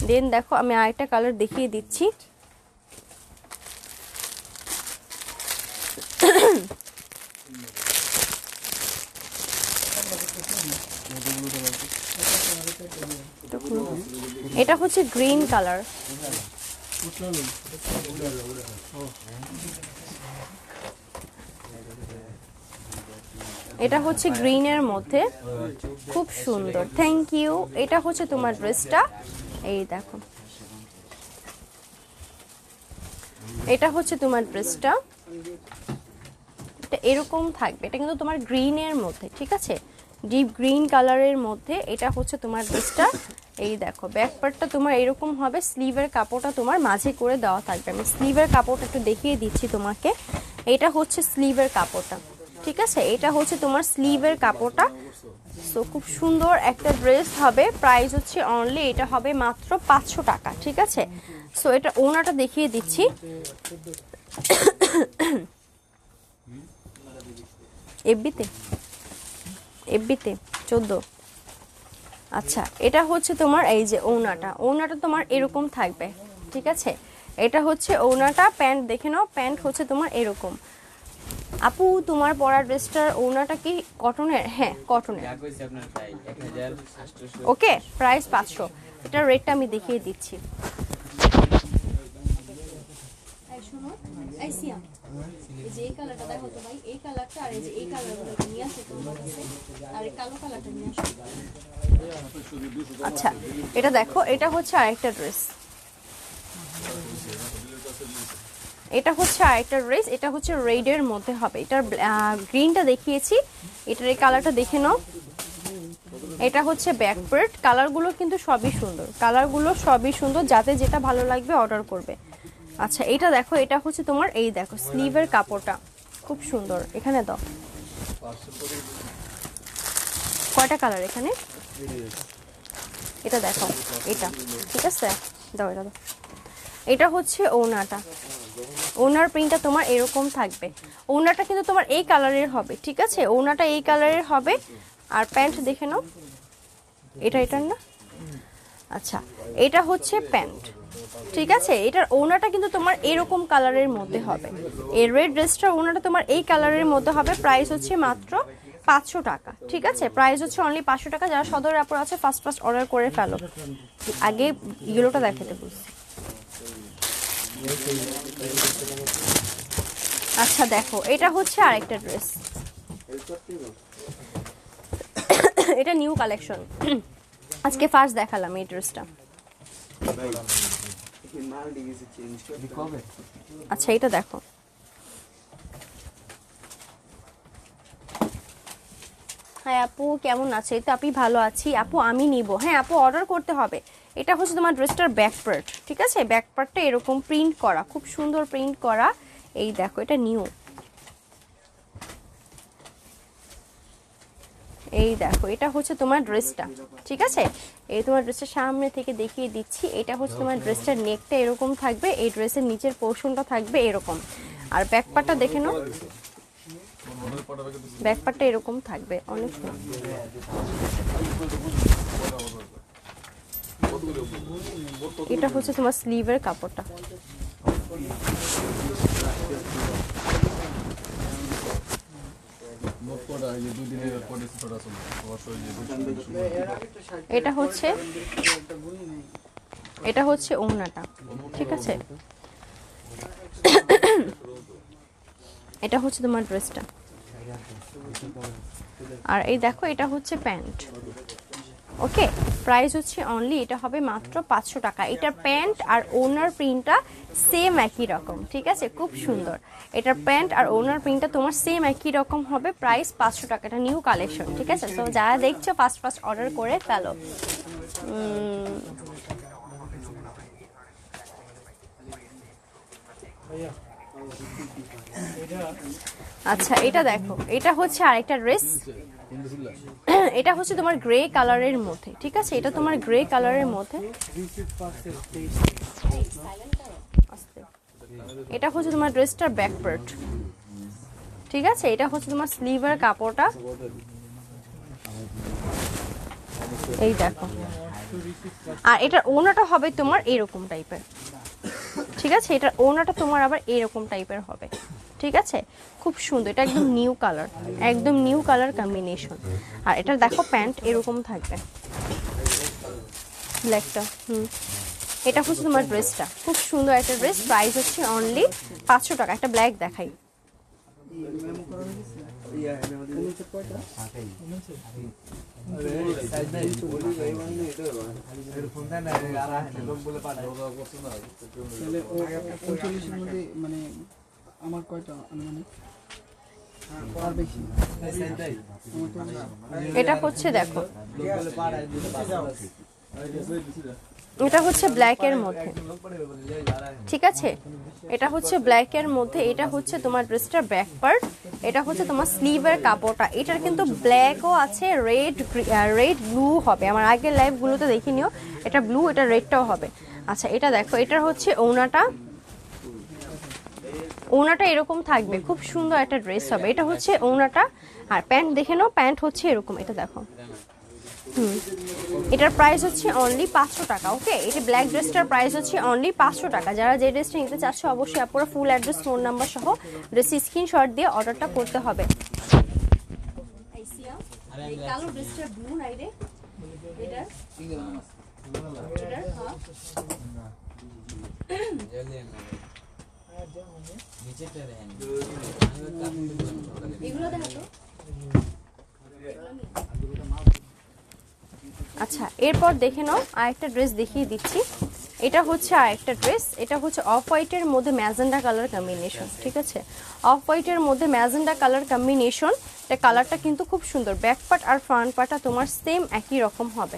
দেন দেখো আমি আরেকটা কালার দেখিয়ে দিচ্ছি। এটা হচ্ছে গ্রিন কালার, এটা হচ্ছে গ্রিনের মধ্যে, খুব সুন্দর, থ্যাংক ইউ। এটা হচ্ছে তোমার ড্রেসটা, এই দেখো এটা হচ্ছে তোমার ড্রেসটা, এটা এরকম থাকবে। এটা কিন্তু তোমার গ্রিনের মধ্যে, ঠিক আছে, ডিপ গ্রিন কালারের মধ্যে। এটা হচ্ছে তোমার ড্রেসটা, এই দেখো ব্যাক পার্টটা তোমার এরকম হবে, স্লিভের কাপড়টা তোমার মাঝে করে দেওয়া থাকবে। আমি স্লিভের কাপড়টা একটু দেখিয়ে দিচ্ছি তোমাকে। এটা হচ্ছে স্লিভের কাপড়টা, ঠিক আছে, এটা হচ্ছে তোমার স্লিভের কাপড়টা। সো খুব সুন্দর একটা ড্রেস হবে। প্রাইস হচ্ছে অনলি, এটা হবে মাত্র 500 টাকা, ঠিক আছে। সো এটা ওড়নাটা দেখিয়ে দিচ্ছি। এফবিতে 14। আচ্ছা, এটা হচ্ছে তোমার এই যে ওড়নাটা, ওড়নাটা তোমার এরকম থাকবে, ঠিক আছে। এটা হচ্ছে ওড়নাটা, প্যান্ট দেখে নাও, প্যান্ট হচ্ছে তোমার এরকম। আপু, তোমার পরা ড্রেসটার ওড়নাটা কি কটনের? হ্যাঁ, কটনের। ওকে, প্রাইস 500। এটার রেটটা আমি দেখিয়ে দিচ্ছি। এই কালারটা দেখো তো ভাই, এই কালারটা আর এই যে এই কালারগুলো নিয়ে আসে তোমার কাছে, আর এই কালো কালারটা নিয়ে আসো। আচ্ছা, এটা দেখো, এটা হচ্ছে আরেকটা ড্রেস, এটা হচ্ছে আরেকটা ড্রেস, এটা হচ্ছে রেডের মধ্যে হবে। এটার গ্রিনটা দেখিয়েছি, এটার এই কালারটা দেখে নাও। এটা হচ্ছে ব্যাক পার্ট, কালারগুলো কিন্তু সবই সুন্দর, কালারগুলো সবই সুন্দর, যাতে যেটা ভালো লাগবে অর্ডার করবে। আচ্ছা, এটা দেখো, এটা হচ্ছে তোমার এই দেখো স্লিভের কাপড়টা খুব সুন্দর। এখানে দাও, কয়টা কালার এখানে, এটা দেখো, এটা ঠিক আছে, দাও এটা দাও। এটা হচ্ছে ওড়নাটা, ওড়নার প্রিন্টটা তোমার এরকম থাকবে। ওড়নাটা কিন্তু তোমার এই কালারের হবে, ঠিক আছে, ওড়নাটা এই কালারের হবে। আর প্যান্ট দেখে নাও, এটার না। আচ্ছা, এটা হচ্ছে প্যান্ট, ঠিক আছে। এটার ওড়নাটা কিন্তু তোমার এরকম কালারের মধ্যে হবে। এই রেড ড্রেসটার ওড়নাটা তোমার এই কালারের মধ্যে হবে। প্রাইস হচ্ছে মাত্র 500 টাকা, ঠিক আছে। প্রাইস হচ্ছে অনলি 500 টাকা। যারা সদর আপুর আছে ফার্স্ট অর্ডার করে ফেলো। আগে ইয়েলোটা দেখাতে বলছি। আচ্ছা দেখো, এটা হচ্ছে আরেকটা ড্রেস, এটা নিউ কালেকশন, আজকে ফার্স্ট দেখালাম এই ড্রেসটা। আচ্ছা এটা দেখো, হ্যাঁ আপু কেমন আছে? তো আপনি ভালো আছি আপু, আমি নিব। হ্যাঁ আপু অর্ডার করতে হবে। এটা হচ্ছে তোমার ড্রেসটার ব্যাক পার্ট, ঠিক আছে? ব্যাক পার্টটা এরকম প্রিন্ট করা, খুব সুন্দর প্রিন্ট করা। এই দেখো এটা নিউ, এই দেখো এটা হচ্ছে তোমার ড্রেসটা, ঠিক আছে? এই তোমার ড্রেসের সামনে থেকে দেখিয়ে দিচ্ছি। এটা হচ্ছে তোমার ড্রেসটার নেকটা এরকম থাকবে, এই ড্রেসের নিচের পোর্শনটা থাকবে এরকম, আর ব্যাক পার্টটা দেখে নাও, ব্যাক পার্টটা এরকম থাকবে, অনেক সুন্দর। এটা হচ্ছে তোমার স্লিভের কাপড়টা, এটা হচ্ছে ওড়নাটা, ঠিক আছে? এটা হচ্ছে তোমার ড্রেসটা, আর এই দেখো এটা হচ্ছে প্যান্ট। ওকে, প্রাইস হচ্ছে অনলি, এটা হবে মাত্র 500 টাকা। এটার প্যান্ট আর ওনার প্রিন্টটা সেম একই রকম, ঠিক আছে? খুব সুন্দর। এটার প্যান্ট আর ওনার প্রিন্টটা তোমার সেম একই রকম হবে, প্রাইস 500 টাকা। এটা নিউ কালেকশন, ঠিক আছে? তো যারা দেখছো ফার্স্ট অর্ডার করে ফেলো। আচ্ছা এটা দেখো, এটা হচ্ছে আরেকটা ড্রেস, এটা হচ্ছে তোমার গ্রে কালারের মধ্যে, ঠিক আছে? এটা তোমার গ্রে কালারের মধ্যে, এটা হচ্ছে তোমার ড্রেসটার ব্যাক পার্ট, ঠিক আছে? এটা হচ্ছে তোমার স্লিভের কাপড়টা, এই দেখো। আর এটার ওড়নাটা হবে তোমার এরকম টাইপের, ঠিক আছে? এটার ওড়নাটা তোমার আবার এরকম টাইপের হবে, ঠিক আছে? খুব সুন্দর, এটা একদম নিউ কালার, একদম নিউ কালার কম্বিনেশন। আর এটা দেখো প্যান্ট এরকম থাকবে, ব্ল্যাকটা। এটা হচ্ছে তোমার ড্রেসটা, খুব সুন্দর একটা ড্রেস, প্রাইস হচ্ছে অনলি 500 টাকা। একটা ব্ল্যাক দেখাই, মানে আমার কয়টা মানে এটা হচ্ছে দেখো, এটা হচ্ছে ব্ল্যাকের মধ্যে, ঠিক আছে? এটা হচ্ছে ব্ল্যাকের মধ্যে, এটা হচ্ছে তোমার ড্রেসটার ব্যাক পার্ট, এটা হচ্ছে তোমার স্লিভের কাপড়টা। এটার কিন্তু ব্ল্যাকও আছে, রেড ব্লু হবে, আমার আগের লাইভগুলোতে দেখে নিও, এটা ব্লু, এটা রেডটাও হবে। আচ্ছা এটা দেখো, এটার হচ্ছে ওড়নাটা, ওড়নাটা এরকম থাকবে, খুব সুন্দর একটা ড্রেস হবে। এটা হচ্ছে ওড়নাটা, আর প্যান্ট দেখে নাও, প্যান্ট হচ্ছে এরকম, এটা দেখো। এটার প্রাইস হচ্ছে অনলি 500 টাকা। ওকে, এটা ব্ল্যাক ড্রেসটার প্রাইস হচ্ছে অনলি 500 টাকা। যারা যে ড্রেসটা নিতে চাচ্ছ অবশ্যই আপনারা ফুল অ্যাড্রেস, ফোন নাম্বার সহ ড্রেস স্ক্রিনশট দিয়ে অর্ডারটা করতে হবে। এই কালো ড্রেসটা ব্লু নাই রে, এটা এগুলো দেখো। আচ্ছা এরপর দেখে নাও, আরেকটা ড্রেস দেখিয়ে দিচ্ছি। এটা হচ্ছে আরেকটা ড্রেস, এটা হচ্ছে অফ হোয়াইটের মধ্যে ম্যাজেন্ডা কালার কম্বিনেশন, ঠিক আছে? অফ হোয়াইটের মধ্যে ম্যাজেন্ডা কালার কম্বিনেশন, এটা কালারটা কিন্তু খুব সুন্দর। ব্যাক পার্ট আর ফ্রন্ট পার্টটা তোমার সেম একই রকম হবে,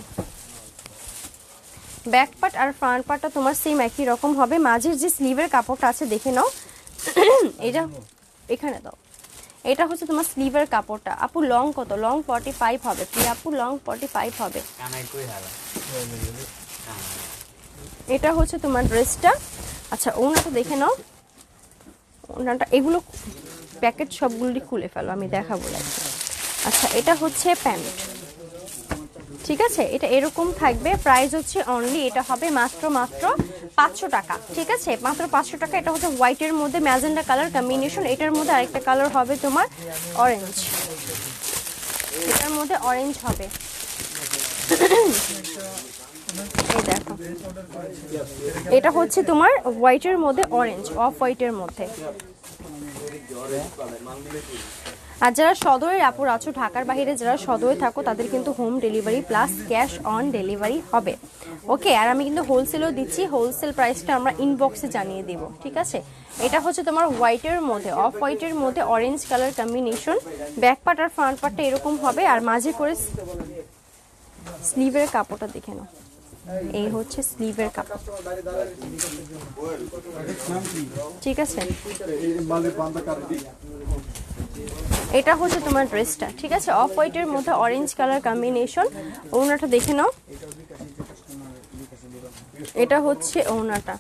ব্যাক পার্ট আর ফ্রন্ট পার্টটা তোমার সেম একই রকম হবে। মাঝের যে স্লিভের কাপড়টা আছে দেখে নাও, এটা এখানে দাও, এটা হচ্ছে তোমার স্লিভের কাপড়টা। আপু লং কত? লং 45 হবে, প্রিয়া আপু লং 45 হবে। এটা হচ্ছে তোমার ড্রেসটা। আচ্ছা ওনাটা দেখে নাও, ওনাটা এগুলো প্যাকেট সবগুলোই খুলে ফেলো, আমি দেখাবো লাগবে। আচ্ছা এটা হচ্ছে প্যান্ট, ঠিক আছে? এটা এরকম থাকবে, প্রাইস হচ্ছে অনলি, এটা হবে মাত্র 500 টাকা, ঠিক আছে? মাত্র 500 টাকা। এটা হচ্ছে হোয়াইটের মধ্যে ম্যাজেন্ডা কালার কম্বিনেশন, এটার মধ্যে আরেকটা কালার হবে তোমার অরেঞ্জ, এটার মধ্যে অরেঞ্জ হবে। এই দেখো, এটা হচ্ছে তোমার হোয়াইটের মধ্যে অরেঞ্জ, অফ হোয়াইটের মধ্যে, আর যারা সদরের আপুর আছো, ঢাকার বাইরে যারা সদরে থাকো, তাদের কিন্তু home delivery plus cash on delivery হবে। ওকে, আর আমি কিন্তু হোলসেলও দিচ্ছি, হোলসেল প্রাইসটা আমরা ইনবক্সে জানিয়ে দিব, ঠিক আছে। এটা হচ্ছে তোমার হোয়াইটের মধ্যে, অফ হোয়াইটের মধ্যে orange colour combination. Back part আর ফ্রন্ট পার্টটা এরকম হবে, আর মাঝে করে স্লিভের কাপড়টা দেখে নাও। এই হচ্ছে স্লিভের কাপড়, ঠিক আছে। এটা হচ্ছে তোমার ড্রেসটা, ঠিক আছে। অফ হোয়াইটের মধ্যে অরেঞ্জ কালার কম্বিনেশন। ওড়নাটা দেখে নাও, এটা হচ্ছে ওড়নাটা।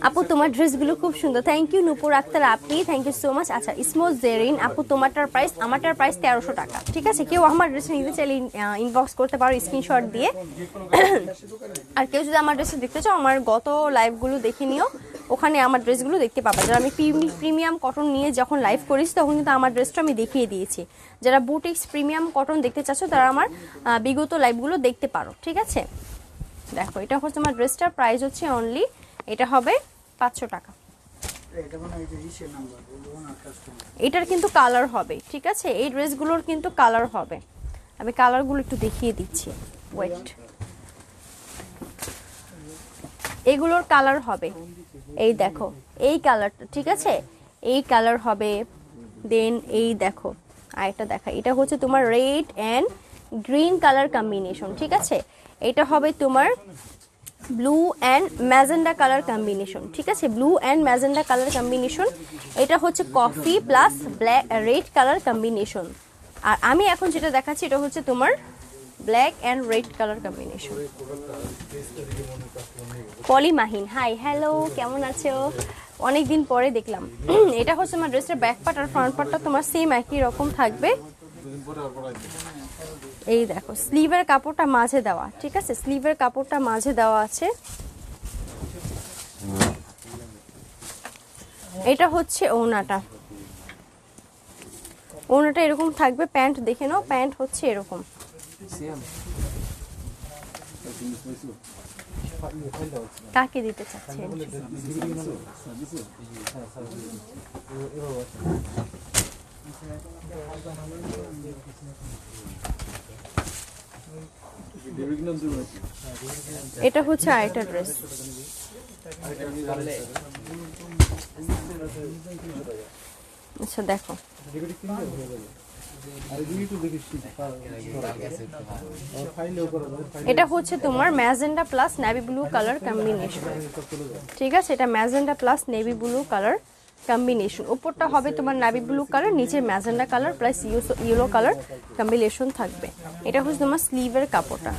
আপু তোমার ড্রেসগুলো খুব সুন্দর, থ্যাংক ইউ নূপুর আক্তার আপনি, থ্যাংক ইউ সো মাচ। আচ্ছা স্মোজ জেরিন আপু, তোমারটার প্রাইস, আমারটার প্রাইস 1300 টাকা, ঠিক আছে। কেউ আমার ড্রেস নিতে চাইলে ইনবক্স করতে পারো স্ক্রিনশট দিয়ে। আর কেউ যদি আমার ড্রেস দেখতে চাও, আমার গত লাইভগুলো দেখে নিও, ওখানে আমার ড্রেসগুলো দেখতে পাবা। যারা আমি প্রিমিয়াম কটন নিয়ে যখন লাইভ করেছি, তখন কিন্তু আমার ড্রেসটা আমি দেখিয়ে দিয়েছি। যারা বুটিক্স প্রিমিয়াম কটন দেখতে চাচ্ছ, তারা আমার বিগত লাইভগুলো দেখতে পারো, ঠিক আছে। দেখো এটা হচ্ছে আমার ড্রেসটার প্রাইস হচ্ছে অনলি, এটা হবে 500 টাকা। এটার কিন্তু কালার হবে, ঠিক আছে। এই ড্রেসগুলোর কিন্তু কালার হবে, আমি কালারগুলো একটু দেখিয়ে দিচ্ছি, ওয়েট। এগুলোর কালার হবে, এই দেখো এই কালারটা, ঠিক আছে, এই কালার হবে। দেন এই দেখো আরেকটা দেখা, এটা হচ্ছে তোমার red and green colour combination, ঠিক আছে। এটা হবে তোমার blue and magenta colour combination, ঠিক আছে, blue and magenta colour combination. এটা হচ্ছে coffee plus black red colour combination. আর আমি এখন যেটা দেখাচ্ছি, এটা হচ্ছে তোমার black and red colour combination. Poly Mahin, hi hello, কেমন আছো? অনেকদিন পরে দেখলাম। এটা হচ্ছে আমার ড্রেসের ব্যাক পার্ট আর ফ্রন্ট পার্টটা তোমার সেম একই রকম থাকবে। এই দেখো স্লিভের কাপড়টা মাঝে দেওয়া, ঠিক আছে, স্লিভের কাপড়টা মাঝে দেওয়া আছে। এটা হচ্ছে ওড়নাটা, ওড়নাটা এরকম থাকবে। প্যান্ট দেখে নাও, প্যান্ট হচ্ছে এরকম। কাকে দিতে চাচ্ছেন? এটা হচ্ছে আরেকটা ড্রেস। আচ্ছা দেখো, এটা হচ্ছে তোমার magenta plus navy blue colour combination, ঠিক আছে। এটা magenta plus navy blue colour combination. উপরটা হবে তোমার নেভি ব্লু কালার, নিচে magenta colour plus yellow colour combination থাকবে। এটা হচ্ছে তোমার স্লিভের কাপড়টা।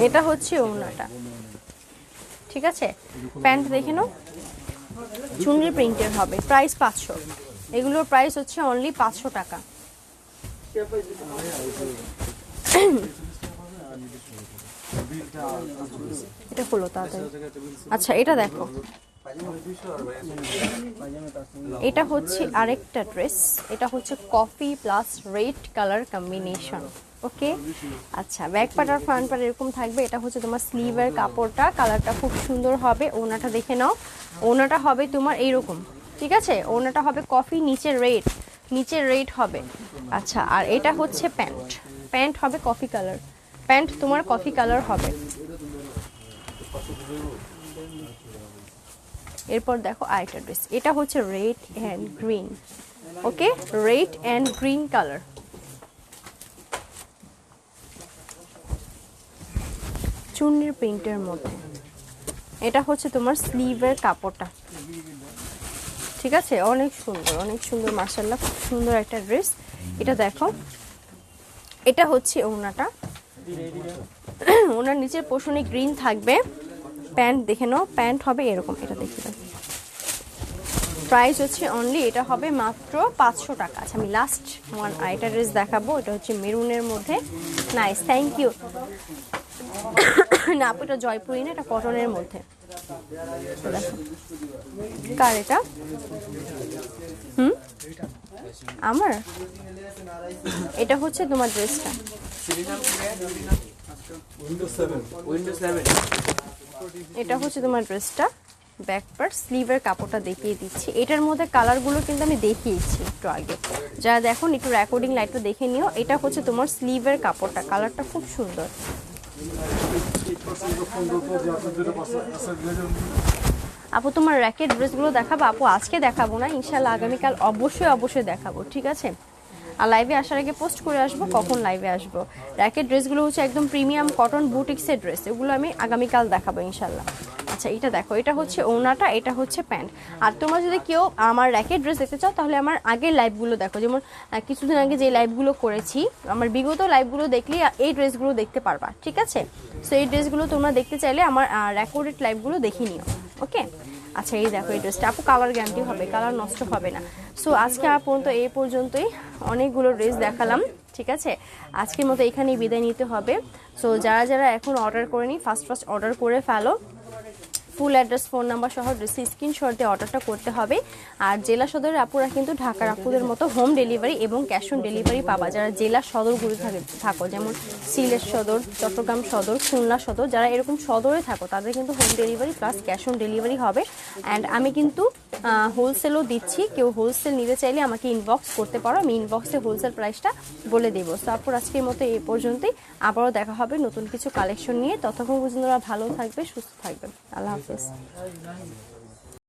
এটা হচ্ছে ওড়নাটা, ঠিক আছে। প্যান্ট দেখে নাও, চুনরি প্রিন্টের হবে, প্রাইস 500। এগুলোর প্রাইস হচ্ছে অনলি 500 টাকা। এটা হলো তাড়াতাড়ি। আচ্ছা এটা দেখো, এটা হচ্ছে আরেকটা ড্রেস। এটা হচ্ছে coffee plus red colour combination, okay. আচ্ছা ব্যাক পার্ট আর ফ্রন্ট পার্ট এরকম থাকবে। এটা হচ্ছে তোমার স্লিভের কাপড়টা, কালারটা খুব সুন্দর হবে। ওড়নাটা দেখে নাও, ওড়নাটা হবে তোমার এইরকম, ঠিক আছে। ওড়নাটা হবে কফি, নিচে রেড, নিচে রেড হবে। আচ্ছা আর এটা হচ্ছে প্যান্ট, প্যান্ট হবে কফি কালার, প্যান্ট তোমার কফি কালার হবে। এরপর দেখো আরেকটা ড্রেস, এটা হচ্ছে red and green, okay, red and green colour. চুন্নির প্রিন্টের মধ্যে। এটা হচ্ছে তোমার স্লিভের কাপড়টা, ঠিক আছে। অনেক সুন্দর, অনেক সুন্দর, মাশাআল্লাহ, খুব সুন্দর একটা ড্রেস। এটা দেখো, এটা হচ্ছে ওড়নাটা, ওনার নিচের পোর্শনে গ্রিন থাকবে। প্যান্ট দেখে নাও, প্যান্ট হবে এরকম, এটা দেখে নাও। প্রাইস হচ্ছে অনলি, এটা হবে মাত্র 500 টাকা। আচ্ছা আমি লাস্ট ওয়ান আরেকটা ড্রেস দেখাবো। এটা হচ্ছে মেরুনের মধ্যে, নাইস, থ্যাংক ইউ। না আপু এটা জয়পুরি না, এটা কটনের মধ্যে। দেখো কার এটা? আমার এটা হচ্ছে তোমার ড্রেসটা। এটা হচ্ছে তোমার ড্রেসটা, ব্যাক পার্ট, স্লিভের কাপড়টা দেখিয়ে দিচ্ছি। এটার মধ্যে কালারগুলো কিন্তু আমি দেখিয়েছি একটু আগে, যারা দেখুন একটু রেকর্ডিং লাইটটা দেখে নিও। এটা হচ্ছে তোমার স্লিভের কাপড়টা, কালারটা খুব সুন্দর। আপু তোমার র্যাকেট ড্রেসগুলো দেখাবো? আপু আজকে দেখাবো না, ইনশাল্লাহ আগামীকাল অবশ্যই দেখাবো, ঠিক আছে? আর লাইভে আসার আগে পোস্ট করে আসবো কখন লাইভে আসবো। র্যাকেট ড্রেসগুলো হচ্ছে একদম প্রিমিয়াম কটন বুটিক্সের ড্রেস, এগুলো আমি আগামীকাল দেখাবো ইনশাল্লাহ। আচ্ছা এটা দেখো, এটা হচ্ছে ওড়নাটা, এটা হচ্ছে প্যান্ট। আর তোমরা যদি কেউ আমার র্যাকেট ড্রেস দেখতে চাও তাহলে আমার আগের লাইভগুলো দেখো, যেমন কিছুদিন আগে যে লাইভগুলো করেছি, আমার বিগত লাইভগুলো দেখলে এই ড্রেসগুলো দেখতে পারবা, ঠিক আছে? সো এই ড্রেসগুলো তোমরা দেখতে চাইলে আমার রেকর্ডেড লাইভগুলো দেখে নিও, ওকে? আচ্ছা এই দেখো এই ড্রেসটা, আপু কালার গ্যারান্টি হবে, কালার নষ্ট হবে না। সো আজকে এই পর্যন্তই, অনেকগুলো ড্রেস দেখালাম, ঠিক আছে? আজকের মতো এখানেই বিদায় নিতে হবে। সো যারা এখন অর্ডার করেনি ফার্স্ট অর্ডার করে ফেলো। ফুল অ্যাড্রেস, ফোন নাম্বার সহ ড্রেসের স্ক্রিনশট দিয়ে অর্ডারটা করতে হবে। আর জেলা সদরের আপুরা কিন্তু ঢাকার আপুদের মতো হোম ডেলিভারি এবং ক্যাশ অন ডেলিভারি পাবা। যারা জেলা সদরগুলো থাকো, যেমন সিলেট সদর, চট্টগ্রাম সদর, খুলনা সদর, যারা এরকম সদরে থাকো তাদের কিন্তু home delivery plus cash on delivery হবে। অ্যান্ড আমি কিন্তু হোলসেলও দিচ্ছি, কেউ হোলসেল নিতে চাইলে আমাকে ইনবক্স করতে পারো, আমি ইনবক্সে হোলসেল প্রাইসটা বলে দেবো। তারপর আজকের মতো এই পর্যন্তই, আবারও দেখা হবে নতুন কিছু কালেকশন নিয়ে। ততক্ষণ পর্যন্ত ভালো থাকবে, সুস্থ থাকবে। আল্লাহ হাফেজ।